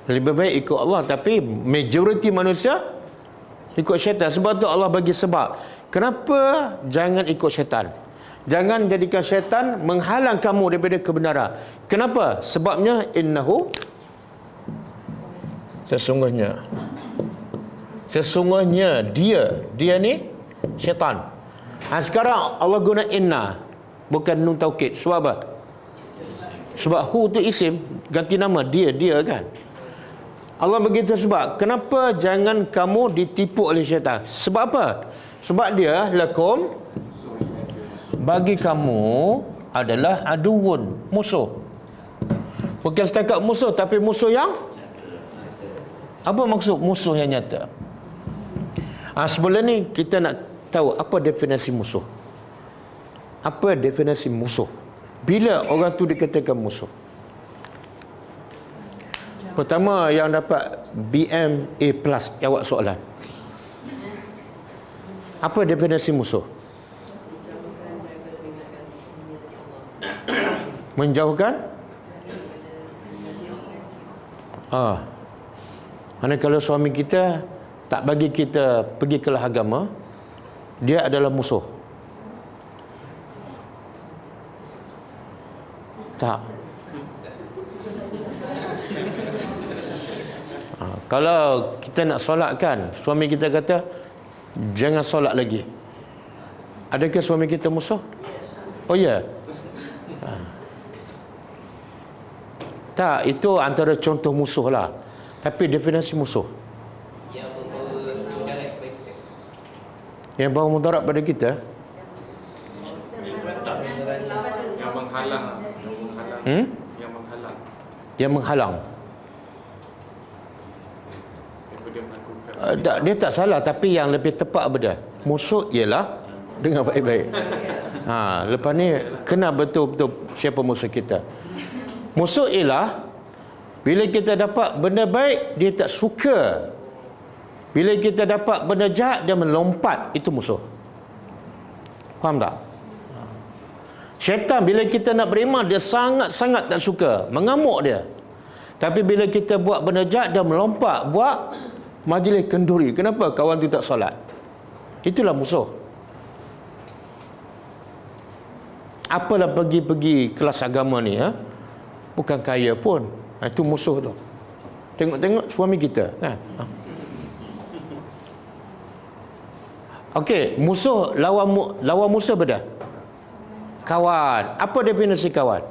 Lebih baik ikut Allah. Tapi majoriti manusia ikut syaitan. Sebab tu Allah bagi sebab. Kenapa jangan ikut syaitan? Jangan jadikan syaitan menghalang kamu daripada kebenaran. Kenapa? Sebabnya innahu, Sesungguhnya dia ni syaitan. Sekarang Allah guna inna, bukan nun taukid. Sebab apa? Sebab hu tu isim, ganti nama dia kan. Allah begitu sebab. Kenapa jangan kamu ditipu oleh syaitan? Sebab apa? Sebab dia lakum, bagi kamu adalah aduun, musuh. Bukan setakat musuh, tapi musuh yang, apa maksud musuh yang nyata? Sebelum ni kita nak tahu apa definisi musuh. Apa definisi musuh? Bila orang tu dikatakan musuh? Pertama yang dapat BMA plus jawab soalan. Apa definisi musuh? Menjauhkan? Manakala suami kita tak bagi kita pergi kelas agama, dia adalah musuh. Tak. Kalau kita nak solat kan, suami kita kata jangan solat lagi. Adakah suami kita musuh? Oh ya. Tak, itu antara contoh musuh lah. Tapi definisi musuh yang bawa mudarat pada kita, yang menghalang. Dia tak salah, tapi yang lebih tepat apa dia? Musuh ialah dengar baik-baik. Lepas ni kena betul-betul siapa musuh kita. Musuh ialah bila kita dapat benda baik dia tak suka. Bila kita dapat benda jahat dia melompat, itu musuh. Faham tak? Syaitan bila kita nak beriman dia sangat-sangat tak suka, mengamuk dia. Tapi bila kita buat benda jahat dia melompat, buat majlis kenduri. Kenapa? Kawan tu tak solat. Itulah musuh. Apalah pergi kelas agama ni, bukan kaya pun. Itu musuh tu. Tengok-tengok suami kita kan. Okey, musuh lawan musuh beda. Kawan. Apa definisi kawan?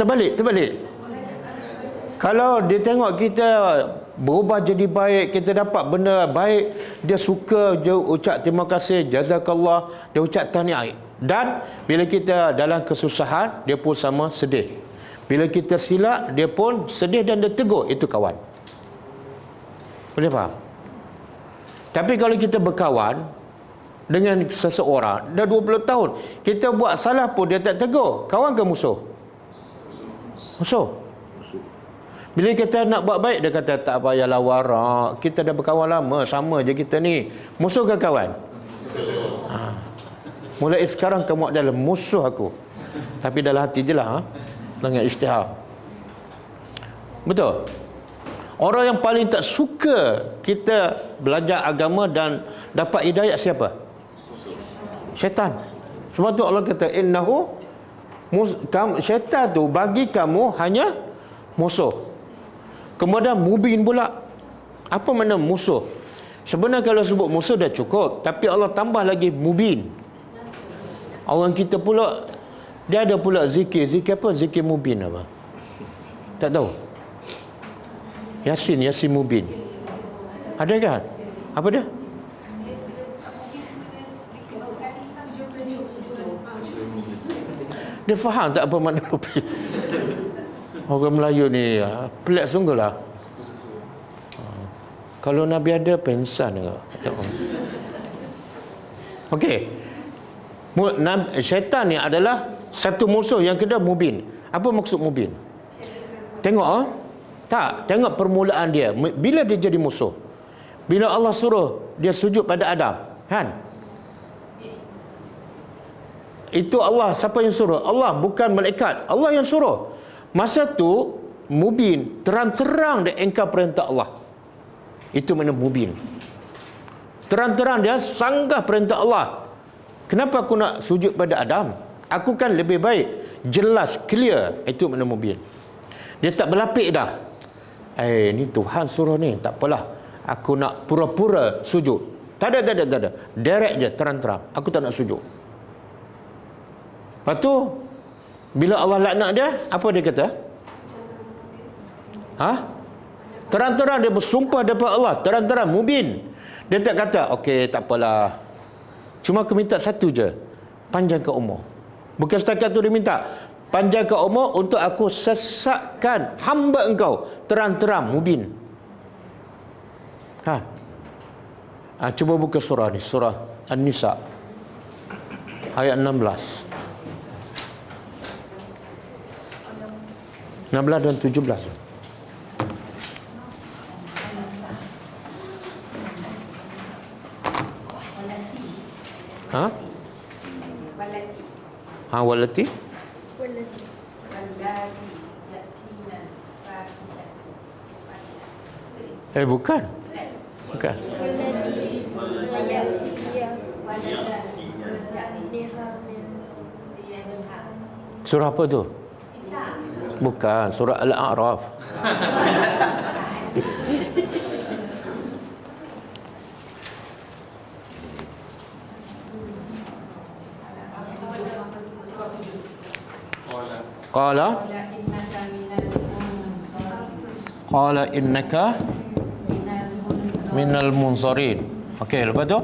Terbalik. Kalau dia tengok kita berubah jadi baik, kita dapat benda baik, dia suka dia ucap terima kasih, jazakallah, dia ucap tahniah. Dan bila kita dalam kesusahan, dia pun sama sedih. Bila kita silap, dia pun sedih dan dia tegur. Itu kawan. Boleh faham? Tapi kalau kita berkawan dengan seseorang dah 20 tahun, kita buat salah pun dia tak tegur, kawan ke musuh? Musuh. Bila kita nak buat baik, dia kata tak payahlah warak, kita dah berkawan lama, sama je kita ni. Musuh ke kawan? Mulai sekarang kamu adalah musuh aku. Tapi dalam hati je lah, dengan isytihar. Betul? Orang yang paling tak suka kita belajar agama dan dapat hidayah siapa? Syaitan. Sebab tu Allah kata innahu syaitan tu bagi kamu hanya musuh. Kemudian mubin pula. Apa makna musuh? Sebenarnya kalau sebut musuh dah cukup, tapi Allah tambah lagi mubin. Orang kita pula dia ada pula zikir apa? Zikir mubin apa? Tak tahu. Yasin mubin. Ada kan? Apa dia? Dia faham tak apa makna mubin? Orang Melayu ni pelik sungguh lah. Kalau Nabi ada pensan ke? Okey. Syaitan ni adalah satu musuh, yang kedua mubin. Apa maksud mubin? Tengok tak, tengok permulaan dia. Bila dia jadi musuh? Bila Allah suruh dia sujud pada Adam, kan? Itu Allah, siapa yang suruh? Allah, bukan malaikat. Allah yang suruh. Masa tu mubin, terang-terang dia engkar perintah Allah. Itu makna mubin. Terang-terang dia sanggah perintah Allah. Kenapa aku nak sujud pada Adam? Aku kan lebih baik. Jelas, clear. Itu makna mubin. Dia tak berlapik dah. Ni Tuhan suruh ni, tak apalah. Aku nak pura-pura sujud. Tak ada. Direct je, terang-terang. Aku tak nak sujud. Lepas tu, bila Allah laknat dia, apa dia kata? Terang-terang dia bersumpah daripada Allah. Terang-terang, mubin. Dia tak kata, okey, tak apalah. Cuma aku minta satu je. Panjangkan umur. Bukan setakat tu dia minta. Panjangkan umur untuk aku sesatkan hamba engkau. Terang-terang, mubin. Cuba buka surah ni. Surah An-Nisa. Ayat 16. 16 dan 17. Walati. Bukan. Surah apa tu? Bukan, surah Al-A'raf. Qala innaka minal munzarin. Okey, lepas tu?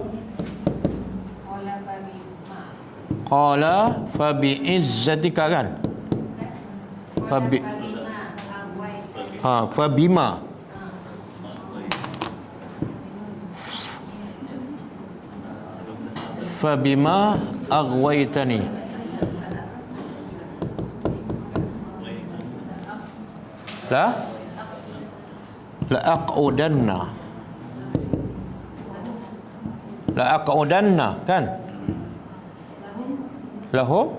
Qala fa bi izzatika, kan? Fabima. Fabima aghwaytani. La aq'udanna, kan? Lahum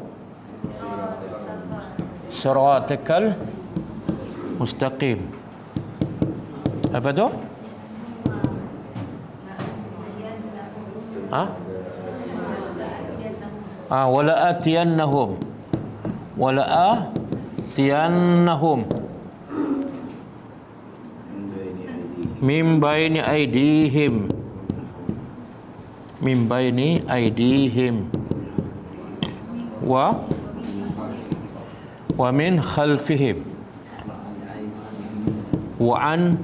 siratakal mustaqim. Apa tu? Wala atiyannahum min baini aydihim wa min khalfihim wa an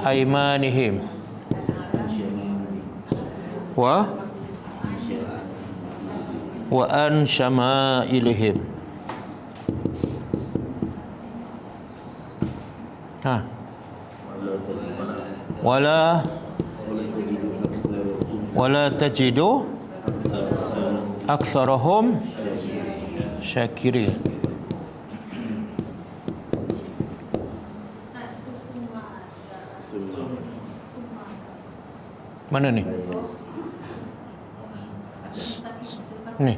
aymanihim wa an syama'ilihim. Wala tajidu aktsarahum syakirin. Mana ni? Ni.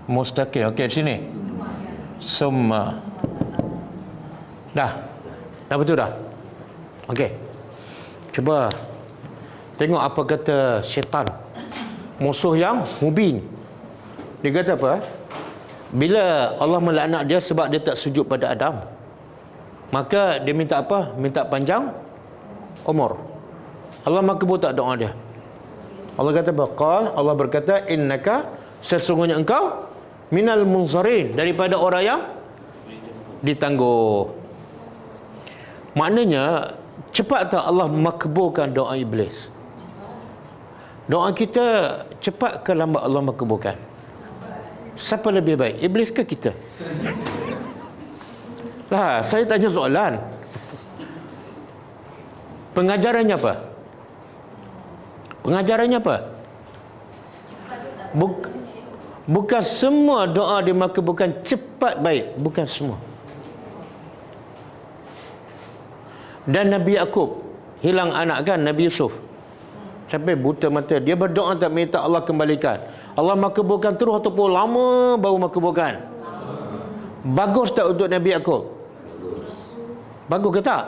Mustaqim. Okey, sini. Summa. Dah betul dah. Okey. Cuba tengok apa kata syaitan. Musuh yang mubin. Dia kata apa? Bila Allah melaknat dia sebab dia tak sujud pada Adam, maka dia minta apa? Minta panjang umur. Allah makbul tak doa dia? Allah kata apa? Allah berkata, innaka, sesungguhnya engkau minal munzarin, daripada orang yang ditangguh. Maknanya cepat tak Allah makbulkan doa iblis? Doa kita cepat ke lambat Allah makbulkan? Siapa lebih baik, iblis ke kita? Lah, saya tanya soalan. Pengajarannya apa? Pengajarannya apa? Bukan semua doa dimakbulkan cepat baik, bukan semua. Dan Nabi Yaqub hilang anak kan, Nabi Yusuf, sampai buta mata. Dia berdoa tak minta Allah kembalikan. Allah makbulkan terus ataupun lama baru makbulkan? Bagus tak untuk Nabi Yaqub? Bagus ke tak?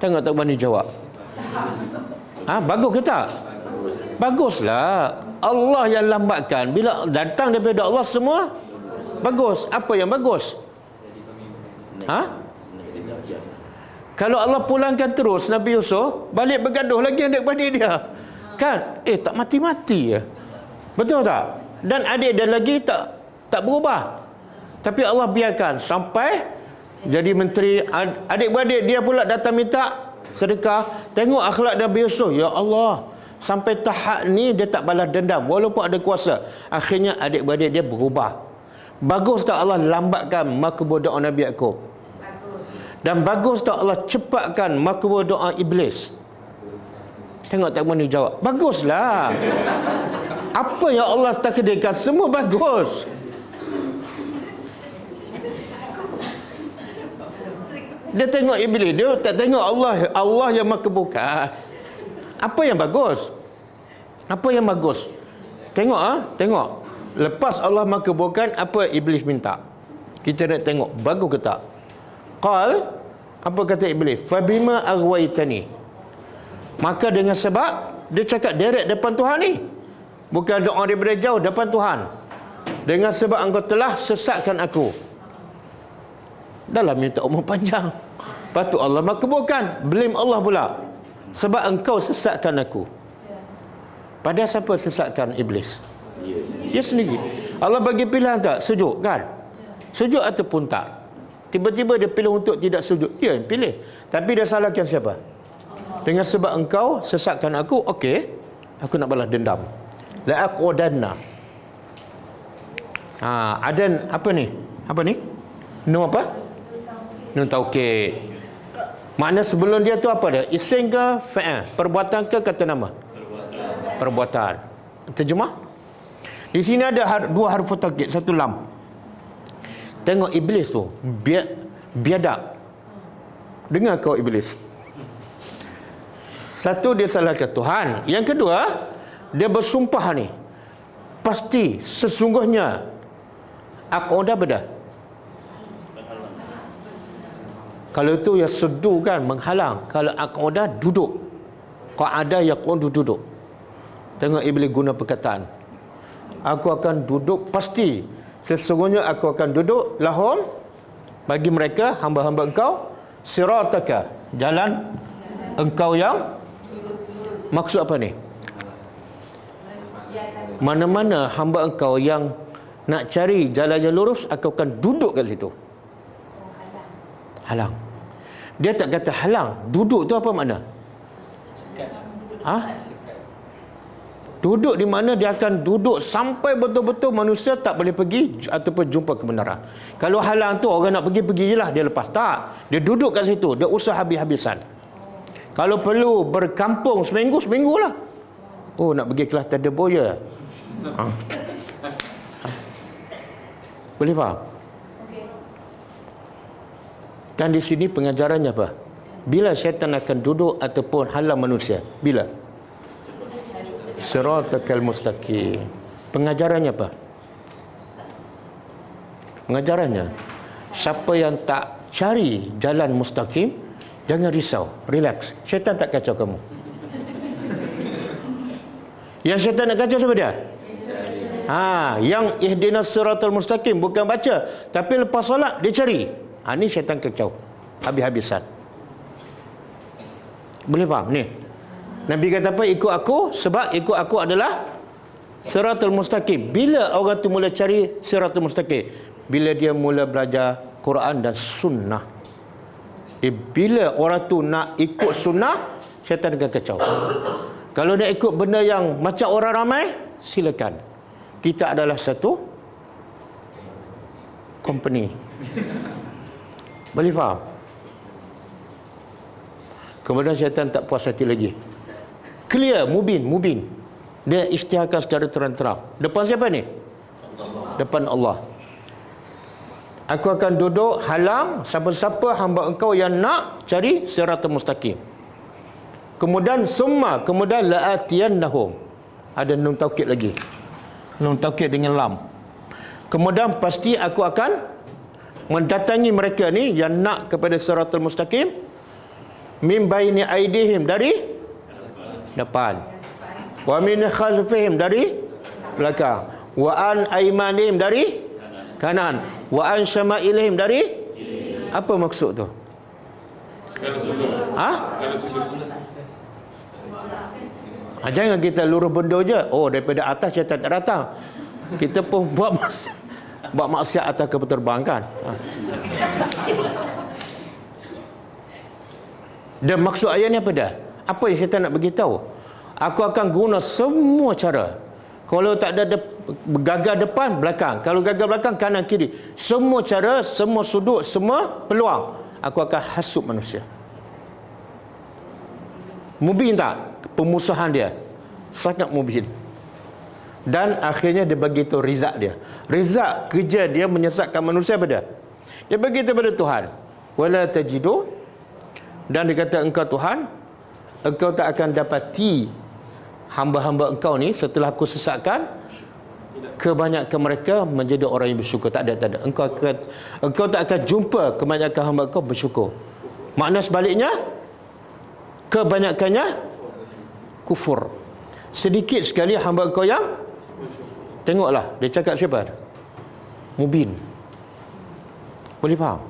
Tengok tak berani jawab. Bagus ke tak? Baguslah. Allah yang lambatkan. Bila datang daripada Allah semua bagus. Apa yang bagus? Kalau Allah pulangkan terus Nabi Yusuf, balik bergaduh lagi adik-beradik dia. Kan? Tak mati-mati ya. Betul tak? Dan adik dia lagi tak berubah. Tapi Allah biarkan sampai jadi menteri. Adik-beradik dia pula datang minta sedekah. Tengok akhlak Nabi Yusuf. Ya Allah, sampai tahap ni dia tak balas dendam walaupun ada kuasa. Akhirnya adik-beradik dia berubah. Bagus tak Allah lambatkan makbul doa Nabi Yaqub? Dan bagus tak Allah cepatkan makbul doa iblis? Tengok tak mana jawab. Baguslah. Apa yang Allah takdirkan semua bagus. Dia tengok iblis, dia tak tengok Allah yang makbulkan. Apa yang bagus? Apa yang bagus? Tengok tengok. Lepas Allah makbulkan, apa iblis minta? Kita nak tengok bagus ke tak. Qal, apa kata iblis? Fabima aghwaytani. Maka dengan sebab dia cakap direct depan Tuhan ni. Bukan doa daripada jauh, depan Tuhan. Dengan sebab engkau telah sesatkan aku. Dalam minta umur panjang. Patut Allah makbulkan. Blame Allah pula. Sebab engkau sesatkan aku. Padahal siapa sesatkan iblis? Dia sendiri. Allah bagi pilihan tak? Sujud kan? Sujud ataupun tak? Tiba-tiba dia pilih untuk tidak sujud. Dia yang pilih. Tapi dia salahkan siapa? Dengan sebab engkau sesatkan aku, okey, aku nak balas dendam. La'aqudanna. Adan apa ni? Apa ni? Nun apa? Nun taukid. Makna sebelum dia tu apa dia? Isim ke fa'il? Perbuatan ke kata nama? Perbuatan. Terjemah? Di sini ada dua harfu taukid, satu lam. Tengok iblis tu, biadab. Dengar kau iblis. Satu, dia salahkan Tuhan. Yang kedua, dia bersumpah ni. Pasti, sesungguhnya aqoda beda. Kalau itu ya sedu kan, menghalang. Kalau aqoda duduk. Qa'ada yaqudu duduk. Tengok iblis guna perkataan. Aku akan duduk pasti. Sesungguhnya aku akan duduk lahum bagi mereka hamba-hamba engkau sirataka, jalan engkau yang, maksud apa ni? Mana-mana hamba engkau yang nak cari jalan yang lurus, aku akan duduk kat situ. Halang. Dia tak kata halang. Duduk tu apa makna? Duduk di mana dia akan duduk sampai betul-betul manusia tak boleh pergi ataupun jumpa kebenaran. Kalau halang tu orang nak pergi je lah, dia lepas. Tak. Dia duduk kat situ. Dia usah habis-habisan. Kalau perlu berkampung seminggu lah. Oh, nak pergi kelas tadabur. Boleh faham? Dan di sini pengajarannya apa? Bila syaitan akan duduk ataupun halang manusia? Bila? Siratal mustaqim. Pengajarannya apa? Pengajarannya, siapa yang tak cari jalan mustaqim, jangan risau, relax. Syaitan tak kacau kamu. Yang syaitan nak kacau siapa dia? Yang ihdinas siratal mustaqim bukan baca, tapi lepas solat dia cari. Ni syaitan kacau habis-habisan. Boleh faham ni? Nabi kata apa? Ikut aku, sebab ikut aku adalah siratal mustaqim. Bila orang tu mula cari siratal mustaqim? Bila dia mula belajar Quran dan sunnah. Bila orang tu nak ikut sunnah, syaitan akan kacau. Kalau nak ikut benda yang macam orang ramai, silakan. Kita adalah satu company. Boleh faham? Kemudian syaitan tak puas hati lagi. Clear, mubin. Dia isytiharkan secara terang-terang. Depan siapa ni? Depan Allah. Aku akan duduk halang siapa-siapa hamba engkau yang nak cari siratal mustaqim. Kemudian kemudian la'atiyannahum. Ada nun taukid lagi. Nun taukid dengan lam. Kemudian pasti aku akan mendatangi mereka ni yang nak kepada siratal mustaqim min baini aidihim, dari depan. Wa min khalfihim, dari belakang. Wa an aymanihim, dari kanan. Wa an syama'ilihim, dari apa maksud tu? Jangan kita lurus benda je. Daripada atas syaitan tak datang. Kita pun buat maksiat atas kapal terbang kan. Dan maksud ayat ni apa dah? Apa yang syaitan nak beritahu? Aku akan guna semua cara. Kalau tak ada gagal depan, belakang. Kalau gagal belakang, kanan, kiri. Semua cara, semua sudut, semua peluang. Aku akan hasut manusia. Mubin tak? Pemusuhan dia sangat mubin. Dan akhirnya dia bagi tahu rizak dia. Rizak kerja dia menyesatkan manusia pada. Dia bagi tahu pada Tuhan. Wala tajidu, dan dia kata engkau Tuhan, engkau tak akan dapati hamba-hamba engkau ni setelah aku sesatkan kebanyakan mereka menjadi orang yang bersyukur. Tak ada. Engkau tak akan jumpa kebanyakan hamba engkau bersyukur. Makna sebaliknya, kebanyakannya kufur. Sedikit sekali hamba engkau yang, tengoklah dia cakap siapa? Mubin. Boleh faham?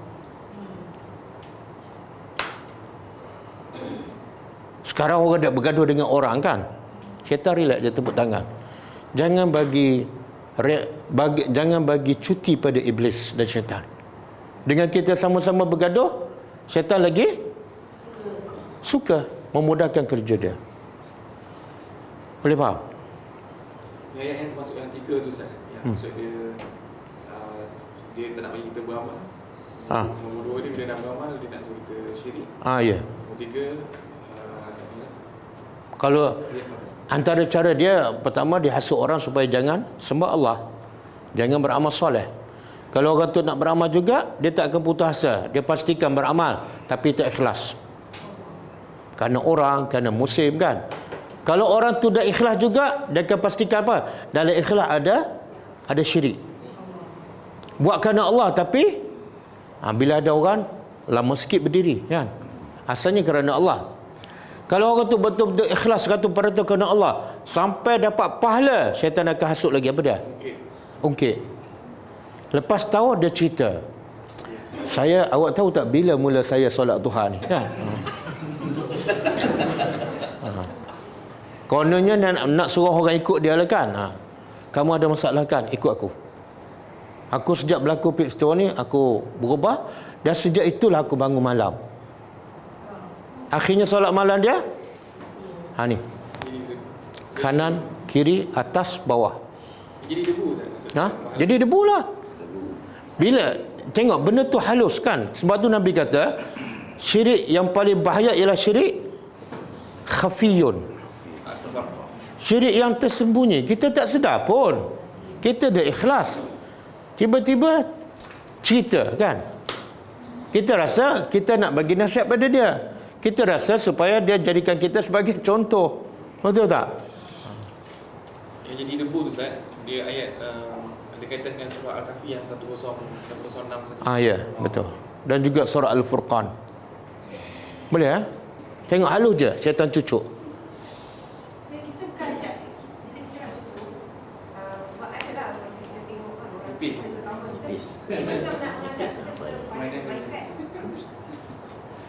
Sekarang orang dah bergaduh dengan orang kan, syaitan relax je, tepuk tangan. Jangan bagi cuti pada iblis dan syaitan. Dengan kita sama-sama bergaduh, syaitan lagi suka memudahkan kerja dia. Boleh faham? Ayat yang termasuk yang 3 tu Ustaz. Yang maksud dia tak nak bagi kita beramal. Nombor 2 dia bila nak beramal, dia nak suruh kita syirik. Ya. Nombor 3 kalau antara cara dia, pertama dia hasut orang supaya jangan sembah Allah, jangan beramal soleh. Kalau orang tu nak beramal juga, dia tak akan putus asa. Dia pastikan beramal tapi tak ikhlas. Kerana orang, kerana musim kan. Kalau orang tu dah ikhlas juga, dia akan pastikan apa? Dalam ikhlas ada syirik. Buat kerana Allah tapi bila ada orang lama sikit berdiri kan, asalnya kerana Allah. Kalau orang tu betul-betul ikhlas 100% kerana Allah, sampai dapat pahala, syaitan akan hasut lagi. Apa dia? Ungkit. Lepas tahu dia cerita, awak tahu tak bila mula saya solat duha ni kan? Kononnya nak suruh orang ikut dia lah kan. Kamu ada masalah kan, ikut aku. Aku sejak berlaku peristiwa ni, aku berubah. Dan sejak itulah aku bangun malam. Akhirnya solat malam dia ni, kanan, kiri, atas, bawah. Jadi debu Ustaz. Jadi debu lah. Bila tengok benda tu halus kan. Sebab tu Nabi kata syirik yang paling bahaya ialah syirik khafiyun. Syirik yang tersembunyi, kita tak sedar pun. Kita dah ikhlas, tiba-tiba cerita kan. Kita rasa kita nak bagi nasihat pada dia. Kita rasa supaya dia jadikan kita sebagai contoh. Betul tak? Yang jadi debu tu Ustaz, dia ayat ada kaitan dengan surah Al-Kahfi yang 106. Ya, betul. Dan juga surah Al-Furqan. Boleh Tengok halus je, syaitan cucuk. macam nak mengajak kita kepada kebaikan.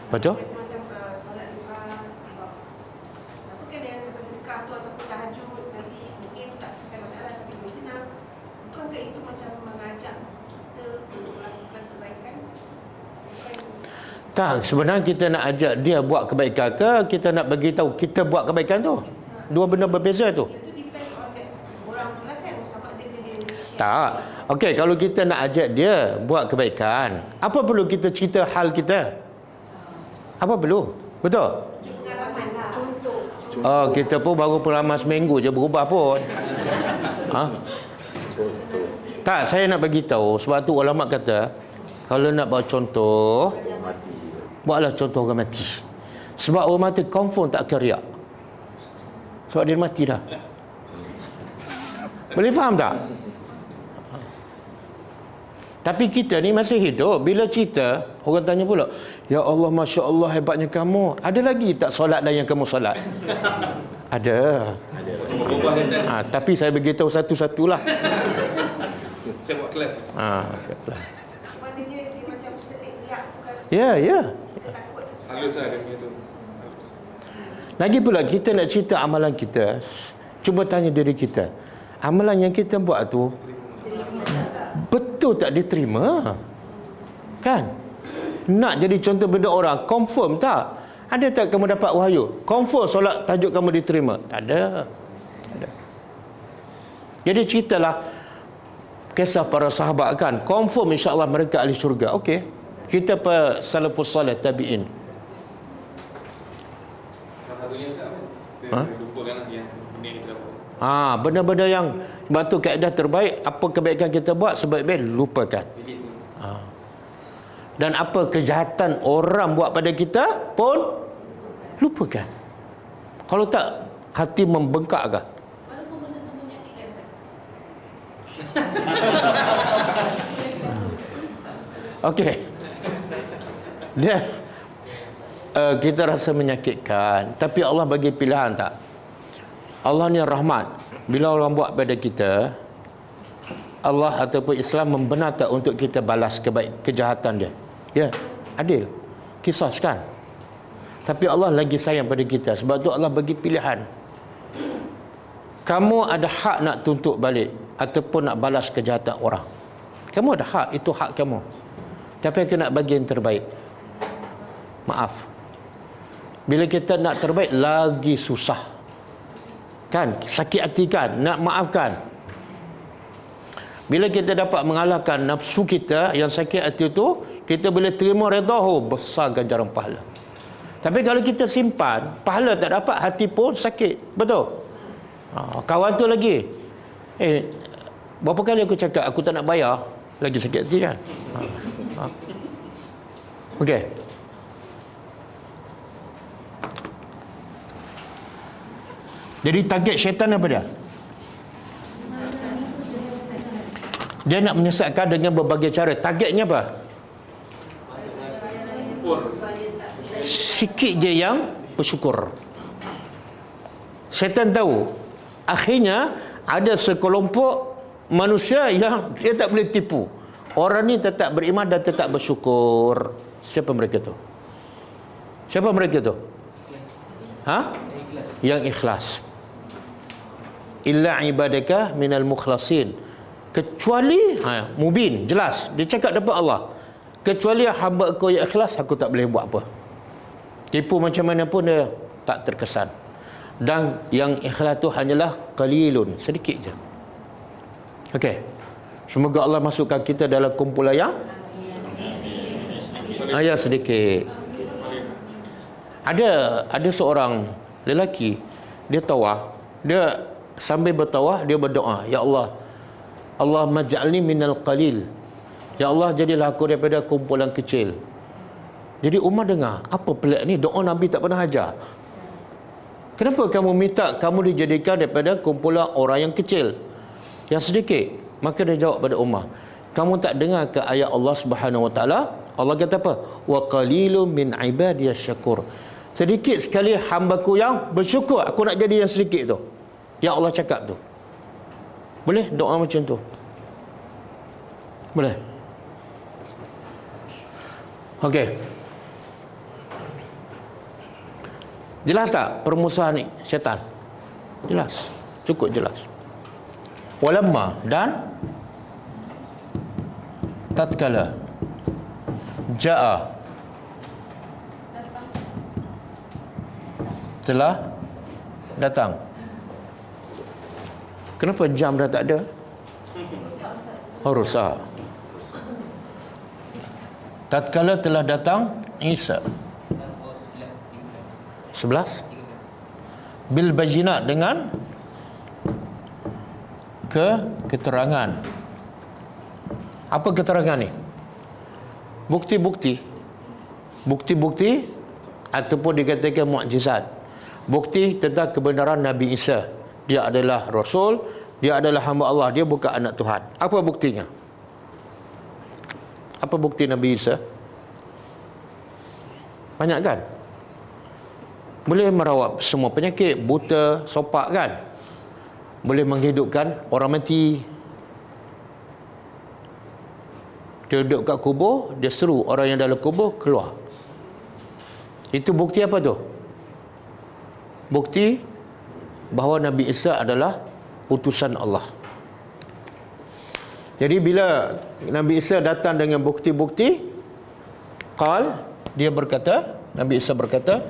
Betul? Macam solat duha sebab apa kan yang pasal sedekah tu ataupun tahajud nanti mungkin tak selesai masalah tapi boleh tenang. Bukankah itu macam mengajak kita untuk melakukan kebaikan? Tak, sebenarnya kita nak ajak dia buat kebaikan ke kita nak bagi tahu kita buat kebaikan tu? Dua benda berbeza tu. Itu depends on that orang tu lah kan sama ada dia share. Tak. Okey, kalau kita nak ajak dia buat kebaikan, apa perlu kita cerita hal kita? Apa perlu? Betul? Pengalaman lah. Contoh. Oh, kita pun baru pengalaman seminggu je berubah pun. Ha? Tak, saya nak bagi tahu sebab tu ulama kata kalau nak buat contoh, buatlah contoh orang mati. Sebab orang mati confirm tak akan riak. Sebab dia mati dah. Boleh faham tak? Tapi kita ni masih hidup. Bila cerita, orang tanya pula, ya Allah, Masya Allah, hebatnya kamu. Ada lagi tak solat dah yang kamu solat? Ada. Tapi saya beritahu satu-satulah. Saya buat kelas. Siaplah. Maknanya dia macam sedik riak tu kan. Ya. Kita takut. Halus lah dia punya tu. Lagi pula kita nak cerita amalan kita, cuba tanya diri kita, amalan yang kita buat tu betul tak diterima? Kan? Nak jadi contoh benda orang, confirm tak? Ada tak kamu dapat wahyu? Confirm solat tajuk kamu diterima? Tak ada. Jadi ceritalah kisah para sahabat kan, confirm insya-Allah mereka ahli syurga. Okey. Kita salafus salih tabi'in. Satunya apa? Lupakanlah yang benda kita dapat. Benda-benda yang batu kaedah terbaik, apa kebaikan kita buat sebaik-baik lupakan. Dan apa kejahatan orang buat pada kita pun lupakan. Kalau tak, hati membengkak kan? Walaupun benda tu menyakitkan kan? Okey. Dia kita rasa menyakitkan, tapi Allah bagi pilihan tak? Allah ni rahmat. Bila orang buat pada kita, Allah ataupun Islam membenar tak untuk kita balas kejahatan dia? Ya, adil. Kisaskan. Tapi Allah lagi sayang pada kita. Sebab tu Allah bagi pilihan. Kamu ada hak nak tuntut balik ataupun nak balas kejahatan orang. Kamu ada hak, itu hak kamu. Tapi aku nak bagi yang terbaik. Maaf. Bila kita nak terbaik, lagi susah. Kan? Sakit hati kan? Nak maafkan. Bila kita dapat mengalahkan nafsu kita yang sakit hati itu, kita boleh terima redha, besar ganjaran pahala. Tapi kalau kita simpan, pahala tak dapat, hati pun sakit. Betul? Kawan tu lagi, berapa kali aku cakap aku tak nak bayar, lagi sakit hati kan? Okey. Jadi target syaitan apa dia? Dia nak menyesatkan dengan berbagai cara. Targetnya apa? Sikit je yang bersyukur. Syaitan tahu, akhirnya ada sekelompok manusia yang dia tak boleh tipu. Orang ni tetap beriman dan tetap bersyukur. Siapa mereka tu? Siapa mereka tu? Yang ikhlas. Illa ibadaka minal mukhlasin. Kecuali mubin, jelas. Dia cakap depan Allah, kecuali hamba aku yang ikhlas, aku tak boleh buat apa. Tipu macam mana pun dia tak terkesan. Dan yang ikhlas tu hanyalah qalilun, sedikit je. Okey. Semoga Allah masukkan kita dalam kumpulan yang sedikit. Ada seorang lelaki, dia tawaf, dia sambil bertawaf dia berdoa, ya Allah, Allahumma ja'alni minal qalil. Ya Allah, jadilah aku daripada kumpulan kecil. Jadi Umar dengar, apa pelik ni, doa Nabi tak pernah ajar. Kenapa kamu minta kamu dijadikan daripada kumpulan orang yang kecil, yang sedikit? Maka dia jawab pada Umar, kamu tak dengar ke ayat Allah Subhanahu Wa Taala? Allah kata apa? Wa qalilun min ibadiyasy syakur. Sedikit sekali hambaku yang bersyukur. Aku nak jadi yang sedikit tu. Yang Allah cakap tu. Boleh doa macam tu? Boleh? Okey. Jelas tak permusuhan ni syaitan? Jelas. Cukup jelas. Walamma, dan tatkala jaa, telah datang. Kenapa jam dah tak ada? Rusak. Tatkala telah datang Isa. 11 bil bayyinat, dengan keterangan. Apa keterangan ni? Bukti-bukti ataupun dikatakan mukjizat. Bukti tentang kebenaran Nabi Isa. Dia adalah Rasul, dia adalah hamba Allah, dia bukan anak Tuhan. Apa buktinya? Apa bukti Nabi Isa? Banyak kan? Boleh merawat semua penyakit, buta, sopak kan? Boleh menghidupkan orang mati. Dia duduk kat kubur, dia seru orang yang dalam kubur keluar. Itu bukti apa tu? Bukti bahawa Nabi Isa adalah utusan Allah. Jadi bila Nabi Isa datang dengan bukti-bukti, Nabi Isa berkata,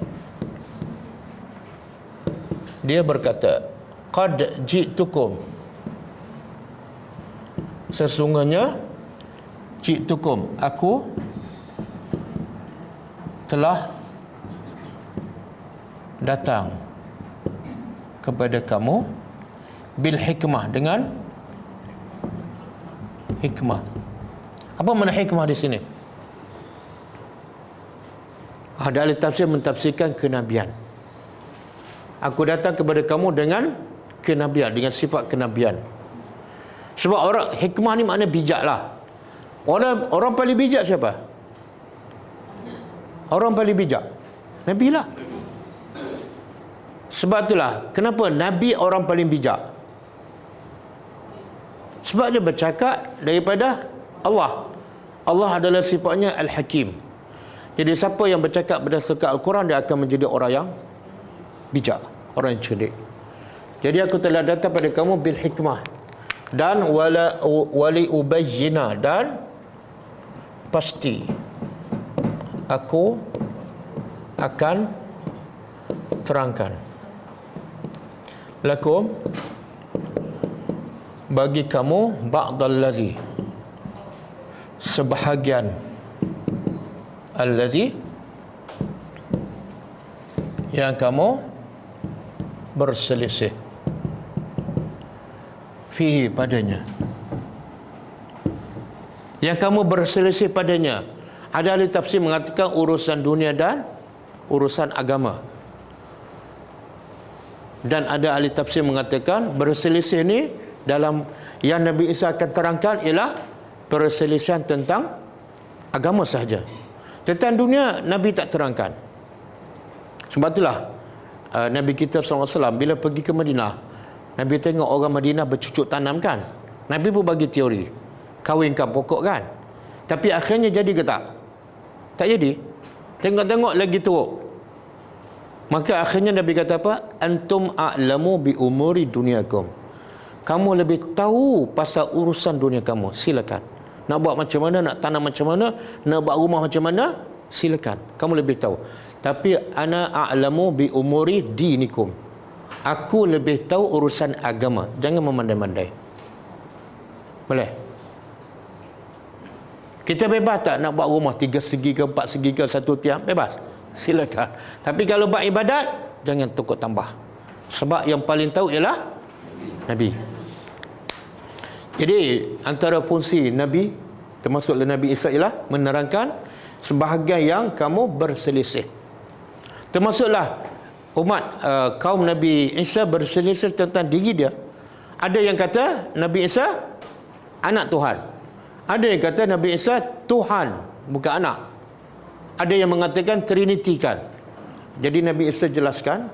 qad ji'tukum, sesungguhnya ji'tukum, aku telah datang kepada kamu bil hikmah, dengan hikmah. Apa makna hikmah di sini? Ada ahli tafsir mentafsirkan kenabian. Aku datang kepada kamu dengan kenabian, dengan sifat kenabian. Sebab orang hikmah ni makna bijak lah. Orang paling bijak siapa? Orang paling bijak Nabi lah. Sebab itulah kenapa Nabi orang paling bijak. Sebab dia bercakap daripada Allah. Allah adalah sifatnya Al-Hakim. Jadi siapa yang bercakap berdasarkan Al-Quran, dia akan menjadi orang yang bijak, orang yang cerdik. Jadi aku telah datang pada kamu bil hikmah, dan wali ubayyina, dan pasti aku akan terangkan lakum, bagi kamu, ba'dallazi, sebahagian allazi, yang kamu berselisih fihi, padanya. Yang kamu berselisih padanya. Ada ahli tafsir mengatakan urusan dunia dan urusan agama. Dan ada ahli tafsir mengatakan berselisih ni dalam yang Nabi Isa akan terangkan ialah perselisihan tentang agama sahaja. Tentang dunia Nabi tak terangkan. Sebab itulah Nabi kita SAW bila pergi ke Madinah, Nabi tengok orang Madinah bercucuk tanam kan. Nabi pun bagi teori, kawinkan pokok kan. Tapi akhirnya jadi ke tak? Tak jadi. Tengok-tengok lagi teruk. Maka akhirnya Nabi kata apa? Antum a'lamu bi umuri dunyakum. Kamu lebih tahu pasal urusan dunia kamu. Silakan. Nak buat macam mana, nak tanam macam mana, nak buat rumah macam mana, silakan. Kamu lebih tahu. Tapi ana a'lamu bi umuri dinikum. Aku lebih tahu urusan agama. Jangan memandai-mandai. Boleh? Kita bebas tak nak buat rumah 3 segi ke 4 segi ke 1 tiang? Bebas. Silakan. Tapi kalau buat ibadat, jangan tukar tambah. Sebab yang paling tahu ialah Nabi. Jadi antara fungsi Nabi, termasuklah Nabi Isa, ialah menerangkan sebahagian yang kamu berselisih. Termasuklah umat kaum Nabi Isa berselisih tentang diri dia. Ada yang kata Nabi Isa anak Tuhan. Ada yang kata Nabi Isa Tuhan, bukan anak. Ada yang mengatakan Trinity kan. Jadi Nabi Isa jelaskan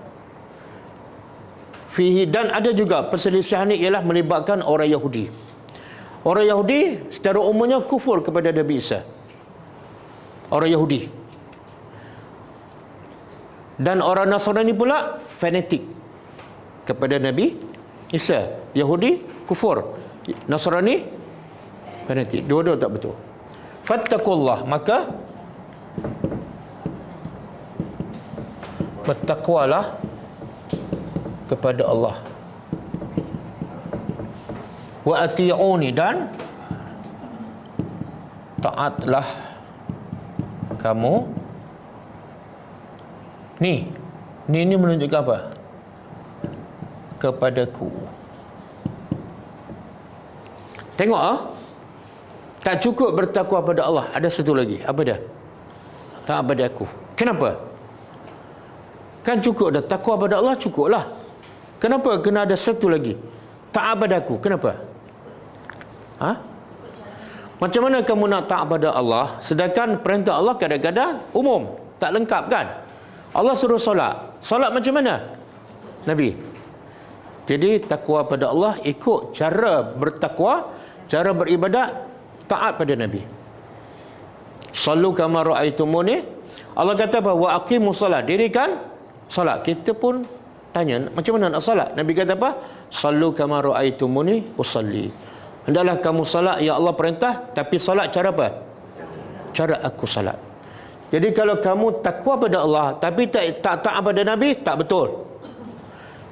fihi, dan ada juga perselisihan ini ialah melibatkan orang Yahudi. Orang Yahudi secara umumnya kufur kepada Nabi Isa. orang Yahudi. Dan orang Nasrani pula fanatik kepada Nabi Isa. Yahudi kufur, Nasrani fanatik. Dua-dua tak betul. Fattaqullah, maka bertakwalah kepada Allah. Wa ati'uni, dan taatlah kamu. Ni menunjukkan apa? Kepadaku. Tengok tak cukup bertakwa pada Allah, ada satu lagi. Apa dia? Taat pada aku. Kenapa? Kan cukup dah, takwa pada Allah cukuplah. Kenapa kena ada satu lagi? Taat pada aku. Kenapa? Macam mana kamu nak taat pada Allah sedangkan perintah Allah kadang-kadang umum, tak lengkap kan? Allah suruh solat. Solat macam mana? Nabi. Jadi takwa pada Allah ikut cara bertakwa, cara beribadat, taat pada Nabi. Sallu kama ra'aitumuni. Allah kata bahawa aqimus solat, dirikan solat. Kita pun tanya, macam mana nak solat? Nabi kata apa? Sallu kama ra'aitumuni usalli. Hendaklah kamu solat, ya Allah perintah, tapi solat cara apa? Cara aku solat. Jadi kalau kamu takwa pada Allah tapi tak taat pada Nabi, tak betul.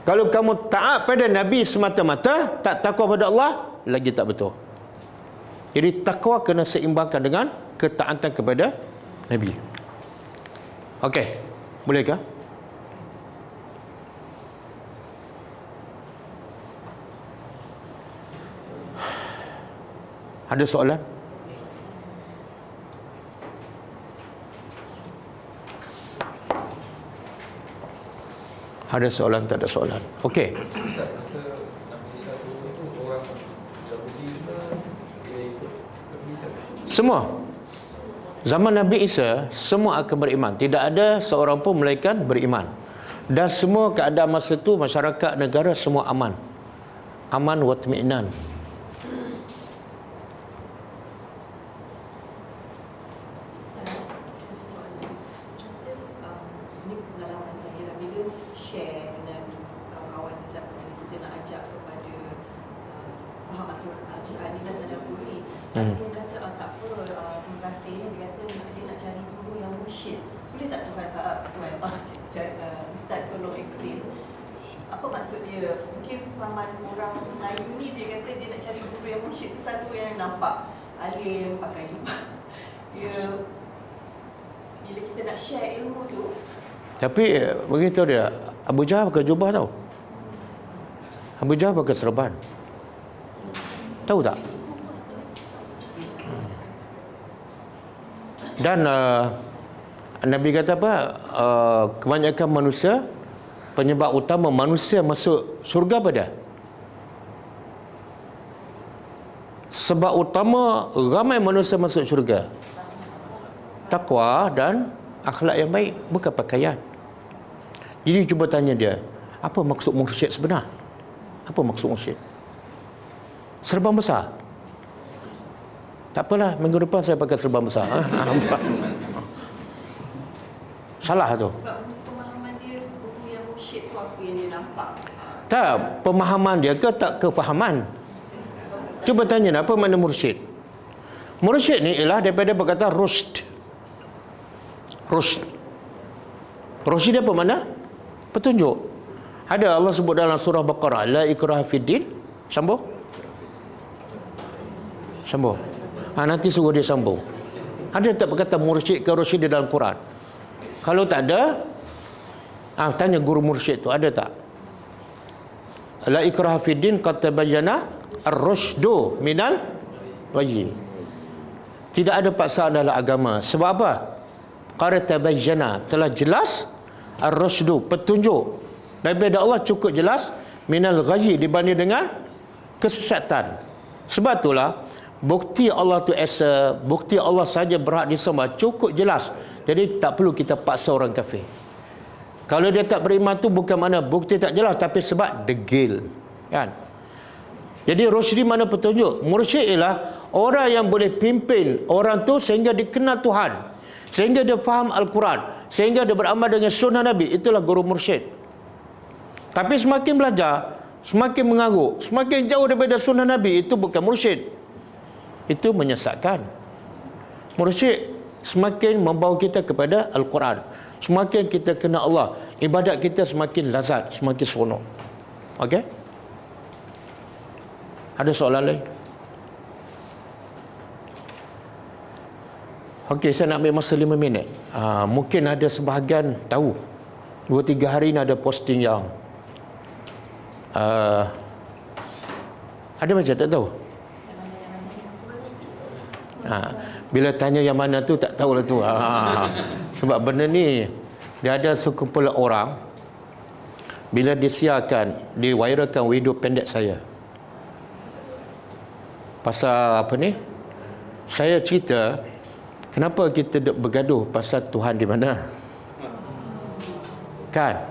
Kalau kamu taat pada Nabi semata-mata, tak takwa pada Allah, lagi tak betul. Jadi takwa kena seimbangkan dengan ketaatan kepada Nabi. Okey, bolehkah? Ada soalan? Ada soalan, tak ada soalan? Okey. Semua. Zaman Nabi Isa, semua akan beriman. Tidak ada seorang pun melainkan beriman. Dan semua keadaan masa itu, masyarakat, negara, semua aman. Aman wa tmi'nan. Ustaz tolong explain apa maksud dia. Mungkin pahaman orang Melayu ni, dia kata dia nak cari guru yang mursyid tu satu yang nampak alim, pakai jubah. Dia, bila kita nak share ilmu tu, tapi begitu dia, Abu Jahal pakai jubah tau. Abu Jahal pakai serban. Tahu tak? Dan Nabi kata apa? Kebanyakan manusia, penyebab utama manusia masuk syurga pada sebab utama ramai manusia masuk syurga, takwa dan akhlak yang baik, bukan pakaian. Jadi cuba tanya dia, apa maksud mursyid sebenar? Apa maksud mursyid? Serban besar? Tak apalah, minggu depan saya pakai serban besar. Salah tu. sebab pemahaman dia guru yang mursyid tu apa yang dia nampak. Tak, pemahaman dia ke tak kefahaman. Cuba tanya apa makna mursyid. Mursyid ni ialah daripada perkataan rusyd. Rusyd. Rusyd apa makna? Petunjuk. Ada Allah sebut dalam surah Baqarah, la ikraha fid din. Sambung. Sambung. Nanti suruh dia sambung. Ada tak perkataan mursyid ke rusyd di dalam Quran? Kalau tak ada, tanya guru mursyid tu, ada tak? La ikraha fid din qad tabayyana ar-rusydu minal ghayy. Tidak ada paksaan dalam agama. Sebab apa? Qad tabayyana, telah jelas ar-rusydu, petunjuk daripada Allah cukup jelas, minal ghayy, dibanding dengan kesesatan. Sebab itulah bukti Allah tu esa, bukti Allah saja berhak disembah, cukup jelas. Jadi tak perlu kita paksa orang kafir. Kalau dia tak beriman tu bukan mana bukti tak jelas, tapi sebab degil, kan? Jadi rusydi mana petunjuk. Mursyid ialah orang yang boleh pimpin orang tu sehingga dikenal Tuhan. sehingga dia faham Al-Quran, sehingga dia beramal dengan sunnah Nabi. Itulah guru mursyid. Tapi semakin belajar, semakin mengaruk, semakin jauh daripada sunnah Nabi, itu bukan mursyid. Itu menyesatkan. Mursyid semakin membawa kita kepada Al-Quran. Semakin kita kenal Allah, ibadat kita semakin lazat, semakin seronok. Okey? Ada soalan lain? Okey, saya nak ambil masa 5 minit. Mungkin ada sebahagian tahu 2-3 hari ni ada posting yang ada macam tak tahu. Bila tanya yang mana tu tak tahulah tu. Sebab benda ni dia ada sekumpulan orang, bila disiarkan, diwairalkan video pendek saya pasal apa ni, saya cerita kenapa kita bergaduh pasal Tuhan di mana. Kan?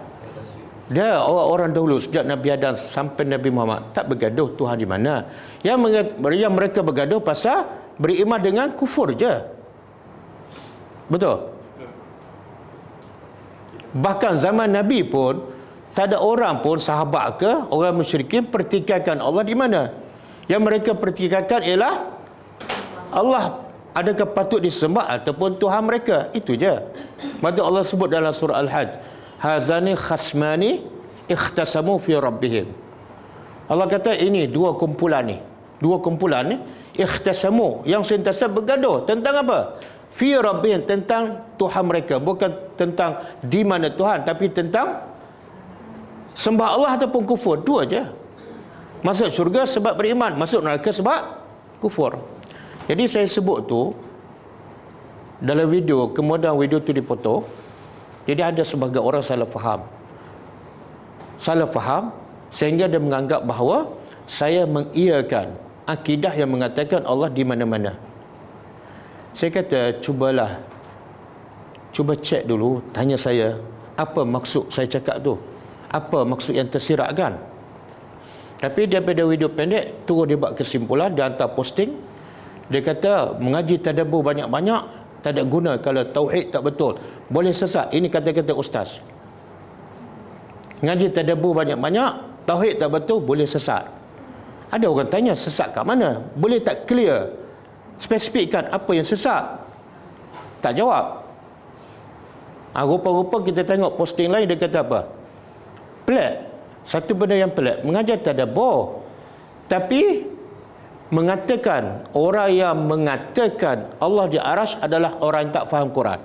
Dia orang-orang dahulu sejak Nabi Adam sampai Nabi Muhammad tak bergaduh Tuhan di mana. Yang mereka bergaduh pasal beriman dengan kufur je. Betul? Bahkan zaman Nabi pun tak ada orang pun, sahabat ke orang musyrikin, pertikaikan Allah di mana. Yang mereka pertikaikan ialah Allah adakah patut disembah ataupun Tuhan mereka. Itu je. Maksud Allah sebut dalam surah Al-Hajj, hazani khasmani ikhtasamu fi rabbihim. Allah kata ini dua kumpulan ni ikhtasamu, yang sentiasa bergaduh tentang apa? Fi rabbihim, tentang Tuhan mereka. Bukan tentang di mana Tuhan, tapi tentang sembah Allah ataupun kufur. Dua je. Masuk syurga sebab beriman, masuk neraka sebab kufur. Jadi saya sebut tu dalam video, kemudian video tu dipoto. Jadi ada sebagai orang salah faham sehingga dia menganggap bahawa saya mengiyakan akidah yang mengatakan Allah di mana-mana. Saya kata cuba cek dulu, tanya saya apa maksud saya cakap tu, apa maksud yang tersiratkan. Tapi daripada video pendek terus dia buat kesimpulan, dia hantar posting. Dia kata mengaji tadabbur banyak-banyak tak ada guna kalau tauhid tak betul, boleh sesat. Ini kata-kata ustaz. Mengaji tadabbur banyak-banyak, tauhid tak betul, boleh sesat. Ada orang tanya sesat kat mana? Boleh tak clear, spesifikkan apa yang sesat? Tak jawab. Rupa-rupa kita tengok posting lain, dia kata apa? Pelik. Satu benda yang pelik, mengajar tadabbur tapi mengatakan, orang yang mengatakan Allah di arasy adalah orang yang tak faham Quran.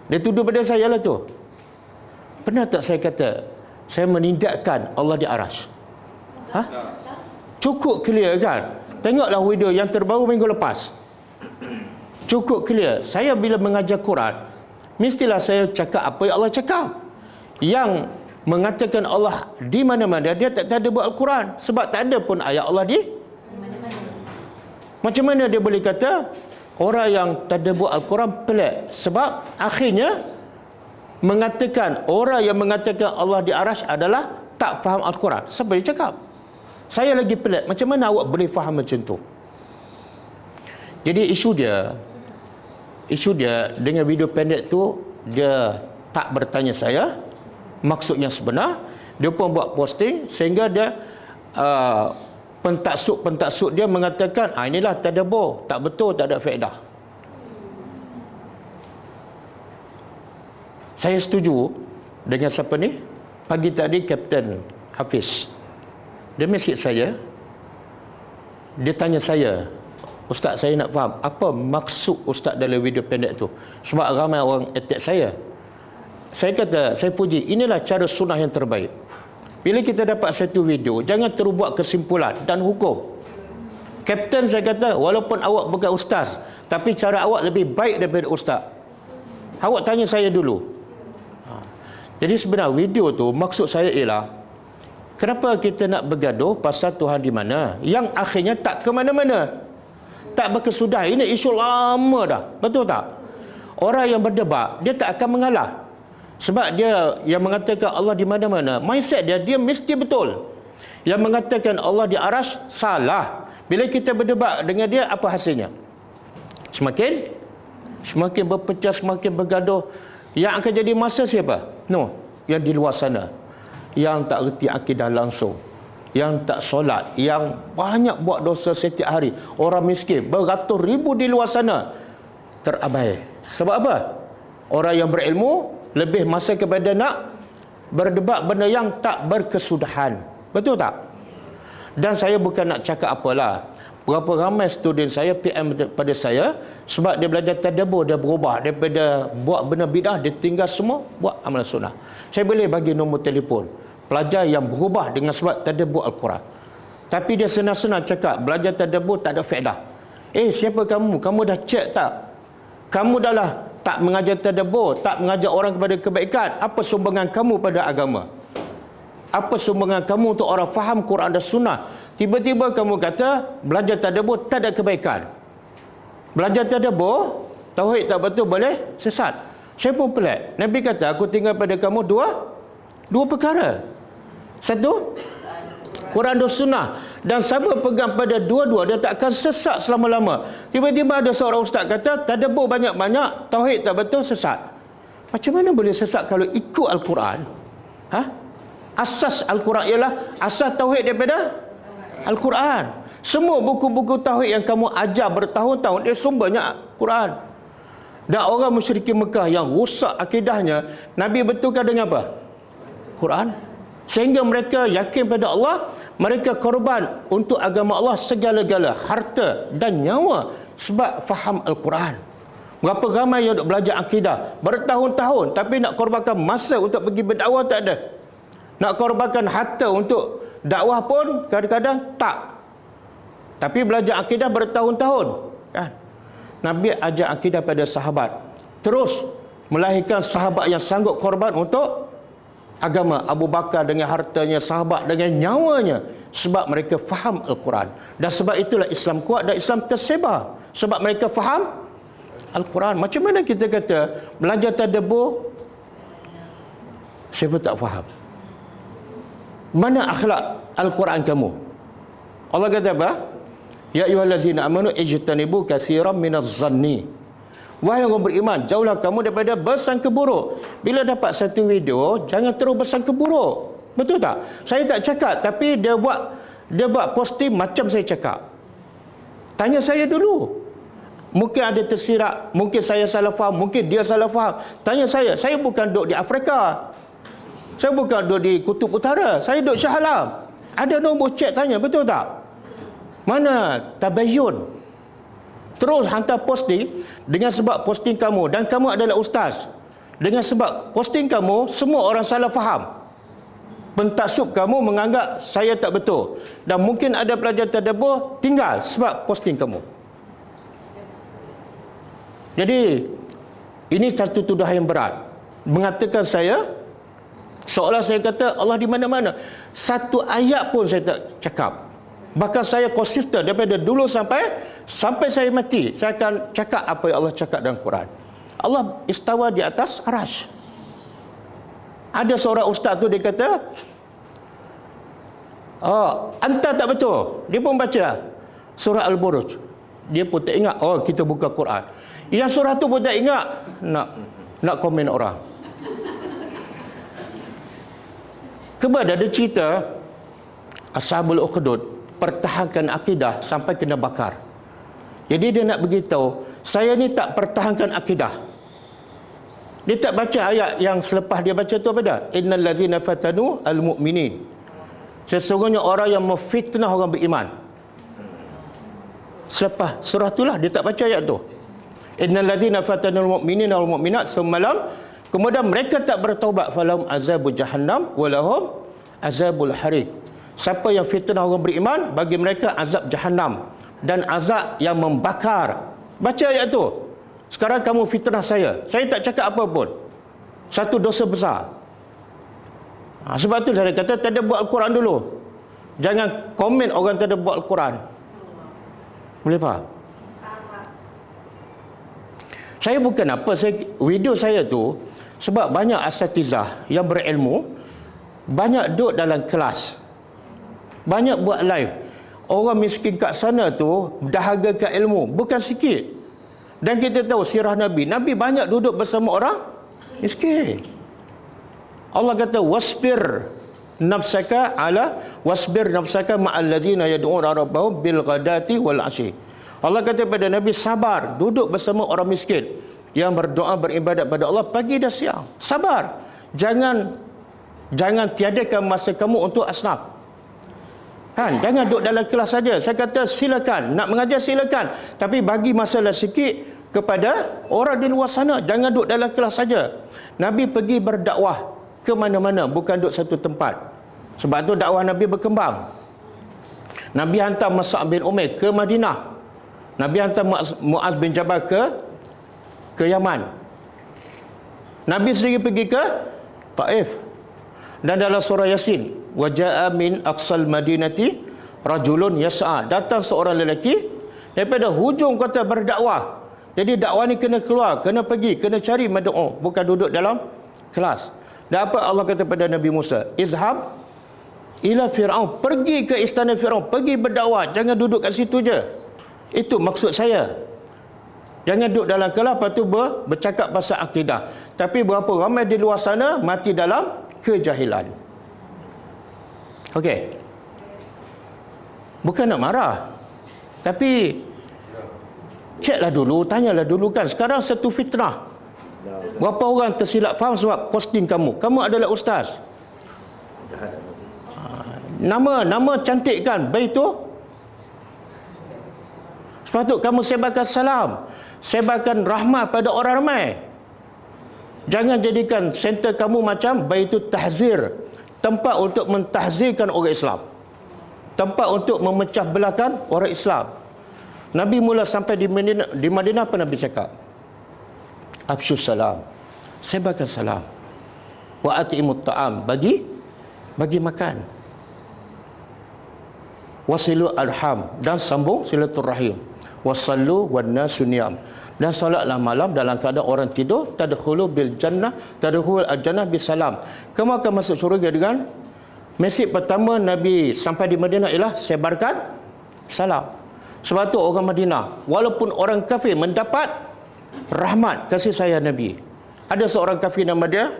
Dia tuduh pada saya lah tu. Pernah tak saya kata saya menindakkan Allah di arasy? Cukup clear kan? Tengoklah video yang terbaru minggu lepas. Cukup clear. Saya bila mengajar Quran, mestilah saya cakap apa yang Allah cakap. Yang mengatakan Allah di mana-mana, dia tak ada buat Al-Quran, sebab tak ada pun ayat Allah di mana-mana. Macam mana dia boleh kata orang yang tak ada buat Al-Quran? Pelik. Sebab akhirnya mengatakan orang yang mengatakan Allah di arasy adalah tak faham Al-Quran. Siapa dia cakap? Saya lagi pelik, macam mana awak boleh faham macam tu? Jadi isu dia dengan video pendek tu, dia tak bertanya saya maksud yang sebenar. Dia pun buat posting sehingga dia pentaksub dia mengatakan inilah tadabbur, tak betul, tak ada faedah. Saya setuju dengan siapa ni? Pagi tadi Kapten Hafiz, dia mesej saya, dia tanya saya, ustaz, saya nak faham apa maksud ustaz dalam video pendek tu, sebab ramai orang attack saya. Saya kata, saya puji, inilah cara sunnah yang terbaik. Bila kita dapat satu video, jangan terus buat kesimpulan dan hukum. Kapten saya kata, walaupun awak bukan ustaz, tapi cara awak lebih baik daripada ustaz. Awak tanya saya dulu. Jadi sebenarnya video tu maksud saya ialah, kenapa kita nak bergaduh pasal Tuhan di mana, yang akhirnya tak ke mana-mana, tak berkesudah. Ini isu lama dah, betul tak? Orang yang berdebat, dia tak akan mengalah. Sebab dia yang mengatakan Allah di mana-mana, mindset dia mesti betul. Yang mengatakan Allah di arasy salah. Bila kita berdebat dengan dia, apa hasilnya? Semakin semakin berpecah, semakin bergaduh. Yang akan jadi masa siapa? No, yang di luar sana, yang tak reti akidah langsung, yang tak solat, yang banyak buat dosa setiap hari, orang miskin beratus ribu di luar sana terabai. Sebab apa? Orang yang berilmu lebih masa kepada nak berdebat benda yang tak berkesudahan. Betul tak? Dan saya bukan nak cakap apalah. Berapa ramai student saya PM pada saya sebab dia belajar tadabbur, dia berubah daripada buat benda bidah, dia tinggal semua buat amalan sunnah. Saya boleh bagi nombor telefon pelajar yang berubah dengan sebab tadabbur Al-Quran. Tapi dia senang-senang cakap belajar tadabbur tak ada faedah. Siapa kamu? Kamu dah cek tak? Kamu dah lah tak mengajar tadabbur, tak mengajar orang kepada kebaikan. Apa sumbangan kamu pada agama? Apa sumbangan kamu untuk orang faham Quran dan Sunnah? Tiba-tiba kamu kata belajar tadabbur tak ada kebaikan. Belajar tadabbur, tauhid tak betul boleh sesat. Saya pun pelik. Nabi kata aku tinggal pada kamu dua perkara. Satu, Quran dan Sunnah. Dan siapa pegang pada dua-dua, dia tak akan sesat selama-lama. Tiba-tiba ada seorang ustaz kata tadabbur banyak-banyak, tauhid tak betul, sesat. Macam mana boleh sesat kalau ikut Al-Quran? Asas Al-Quran ialah asas tauhid daripada Al-Quran. Semua buku-buku tauhid yang kamu ajar bertahun-tahun, dia sumbernya Quran. Dan orang musyrikin Mekah yang rusak akidahnya, Nabi betulkan dengan apa? Quran. Sehingga mereka yakin pada Allah, mereka korban untuk agama Allah segala-gala, harta dan nyawa sebab faham Al-Quran. Berapa ramai yang duk belajar akidah bertahun-tahun tapi nak korbankan masa untuk pergi berdakwah tak ada. Nak korbankan harta untuk dakwah pun kadang-kadang tak. Tapi belajar akidah bertahun-tahun, kan? Nabi ajar akidah pada sahabat, terus melahirkan sahabat yang sanggup korban untuk agama. Abu Bakar dengan hartanya, sahabat dengan nyawanya, sebab mereka faham Al-Quran. Dan sebab itulah Islam kuat dan Islam tersebar, sebab mereka faham Al-Quran. Macam mana kita kata belajar tadabbur, siapa tak faham? Mana akhlak Al-Quran kamu? Allah kata apa? Ya ayyuhallazina amanu ijtanibu katsiran minaz-zanni. Wahai orang beriman, jauhlah kamu daripada bersangka buruk. Bila dapat satu video, jangan terus bersangka buruk. Betul tak? Saya tak cakap, tapi dia buat posting macam saya cakap. Tanya saya dulu. Mungkin ada tersirat, mungkin saya salah faham, mungkin dia salah faham. Tanya saya bukan duduk di Afrika. Saya bukan duduk di Kutub Utara. Saya duduk Shah Alam. Ada nombor chat tanya, betul tak? Mana tabayyun? Terus hantar posting dengan sebab posting kamu, dan kamu adalah ustaz. Dengan sebab posting kamu, semua orang salah faham. Pentaksub kamu menganggap saya tak betul. Dan mungkin ada pelajar tadabbur tinggal sebab posting kamu. Jadi ini satu tuduhan yang berat. Mengatakan saya seolah saya kata Allah di mana-mana. Satu ayat pun saya tak cakap. Bahkan saya konsisten daripada dulu sampai saya mati. Saya akan cakap apa yang Allah cakap dalam Quran. Allah istawa di atas arasy. Ada seorang ustaz tu dia kata, anta tak betul. Dia pun baca surah Al-Buruj. Dia pun tak ingat. Kita buka Quran. Yang surah tu pun tak ingat. Nak komen orang. Kemudian ada cerita Ashabul Ukhdud pertahankan akidah sampai kena bakar. Jadi dia nak beritahu, saya ni tak pertahankan akidah. Dia tak baca ayat yang selepas dia baca tu apa dah? Innal ladzina fatanu al-mu'minin. Sesungguhnya orang yang memfitnah orang beriman. Selepas surah itulah dia tak baca ayat tu. Innal ladzina fatanu al-mu'minina wal mu'minat tsumma lam, kemudian mereka tak bertaubat, falahum azabu jahannam walahum azabul hariq. Siapa yang fitnah orang beriman, bagi mereka azab jahannam dan azab yang membakar. Baca ayat tu. Sekarang kamu fitnah saya tak cakap apa pun. Satu dosa besar. Sebab tu saya kata tadabbur Al-Quran dulu. Jangan komen orang tadabbur Al-Quran. Boleh faham? Saya bukan apa, video saya tu sebab banyak asatizah yang berilmu, banyak duduk dalam kelas, banyak buat live. Orang miskin kat sana tu dahagakan ilmu, bukan sikit. Dan kita tahu sirah Nabi, Nabi banyak duduk bersama orang miskin. Allah kata wasbir nafsaka ma'al ladzina yad'una rabbahum bil ghadati wal ashi. Allah kata pada Nabi, sabar duduk bersama orang miskin yang berdoa beribadat pada Allah pagi dan siang. Sabar. Jangan tiadakan masa kamu untuk asnaf. Kan, jangan duduk dalam kelas saja. Saya kata silakan, nak mengajar silakan, tapi bagi masalah sikit kepada orang di luar sana. Jangan duduk dalam kelas saja. Nabi pergi berdakwah ke mana-mana, bukan duduk satu tempat. Sebab tu dakwah Nabi berkembang. Nabi hantar Mus'ab bin Umair ke Madinah. Nabi hantar Muaz bin Jabal ke Yaman. Nabi sendiri pergi ke Taif. Dan dalam surah Yasin, waja'a min aqsal madinati rajulun yas'a, datang seorang lelaki daripada hujung kota berdakwah. Jadi dakwah ni kena keluar, kena pergi, kena cari mad'u, bukan duduk dalam kelas. Dan apa Allah kata pada Nabi Musa? Izhab ila Fir'aun, pergi ke istana Fir'aun, pergi berdakwah, jangan duduk kat situ je. Itu maksud saya. Jangan duduk dalam kelas lepas tu bercakap pasal akidah. Tapi berapa ramai di luar sana mati dalam kejahilan. Okey. Bukan nak marah. Tapi ceklah dulu, tanyalah dulu kan. Sekarang satu fitnah. Berapa orang tersilap faham sebab posting kamu. Kamu adalah ustaz. Nama cantik kan, baik tu. Sepatut kamu sebarkan salam, sebarkan rahmat pada orang ramai. Jangan jadikan center kamu macam Baitul Tahzir, tempat untuk mentahzirkan orang Islam, tempat untuk memecah belahkan orang Islam. Nabi mula sampai di Madinah apa Nabi cakap? Afsyus salam, sebarkan salam. Wa atimut ta'am, bagi makan. Wasilu arham, dan sambung silaturahim. Wasallu wan nasu niyam, dan solatlah malam dalam keadaan orang tidur. Tadkhulu bil jannah, tadkhul al jannah bisalam. Kamu akan masuk syurga dengan mesej pertama Nabi sampai di Madinah ialah sebarkan salam. Sebab tu orang Madinah, walaupun orang kafir mendapat rahmat kasih sayang Nabi. Ada seorang kafir nama dia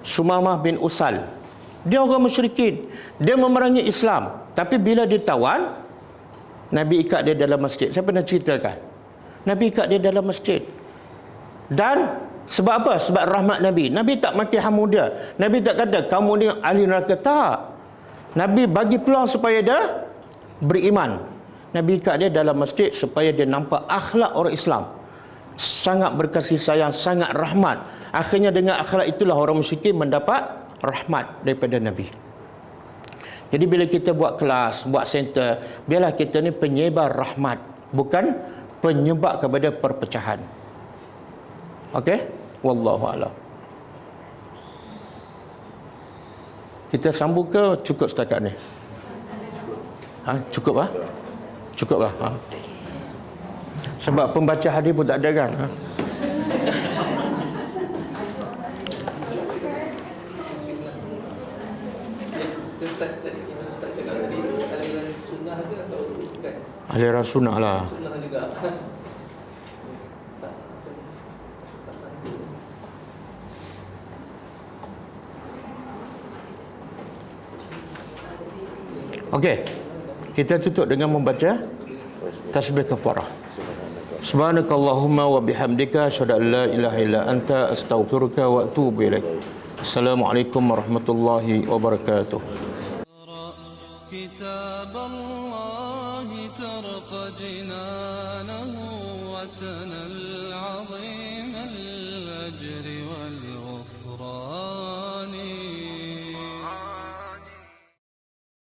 Sumamah bin Usal. Dia orang musyrikin, dia memerangi Islam, tapi bila ditawan, Nabi ikat dia dalam masjid. Saya pernah ceritakan, Nabi ikat dia dalam masjid. Dan sebab apa? Sebab rahmat Nabi. Nabi tak maki hamu dia. Nabi tak kata kamu ni ahli neraka, tak. Nabi bagi peluang supaya dia beriman. Nabi ikat dia dalam masjid supaya dia nampak akhlak orang Islam. Sangat berkasih sayang, sangat rahmat. Akhirnya dengan akhlak itulah orang musyrikin mendapat rahmat daripada Nabi. Jadi bila kita buat kelas, buat center, biarlah kita ni penyebar rahmat, bukan penyebab kepada perpecahan. Okey? Wallahu a'lam. Kita sambung ke cukup setakat ni? Cukup ah? Cukup lah. Sebab pembaca hadis pun tak ada kan? Ustaz cakap tadi aliran sunnah ke atau bukan? Aliran sunnah lah. Sunnah juga. Okey. Kita tutup dengan membaca tasbih kafarah. Subhanakallahumma wa bihamdika asyhadu an la ilaha illa anta astaghfiruka wa atubu ilaik. Assalamualaikum warahmatullahi wabarakatuh. كتاب الله ترق جنانه وتنى العظيم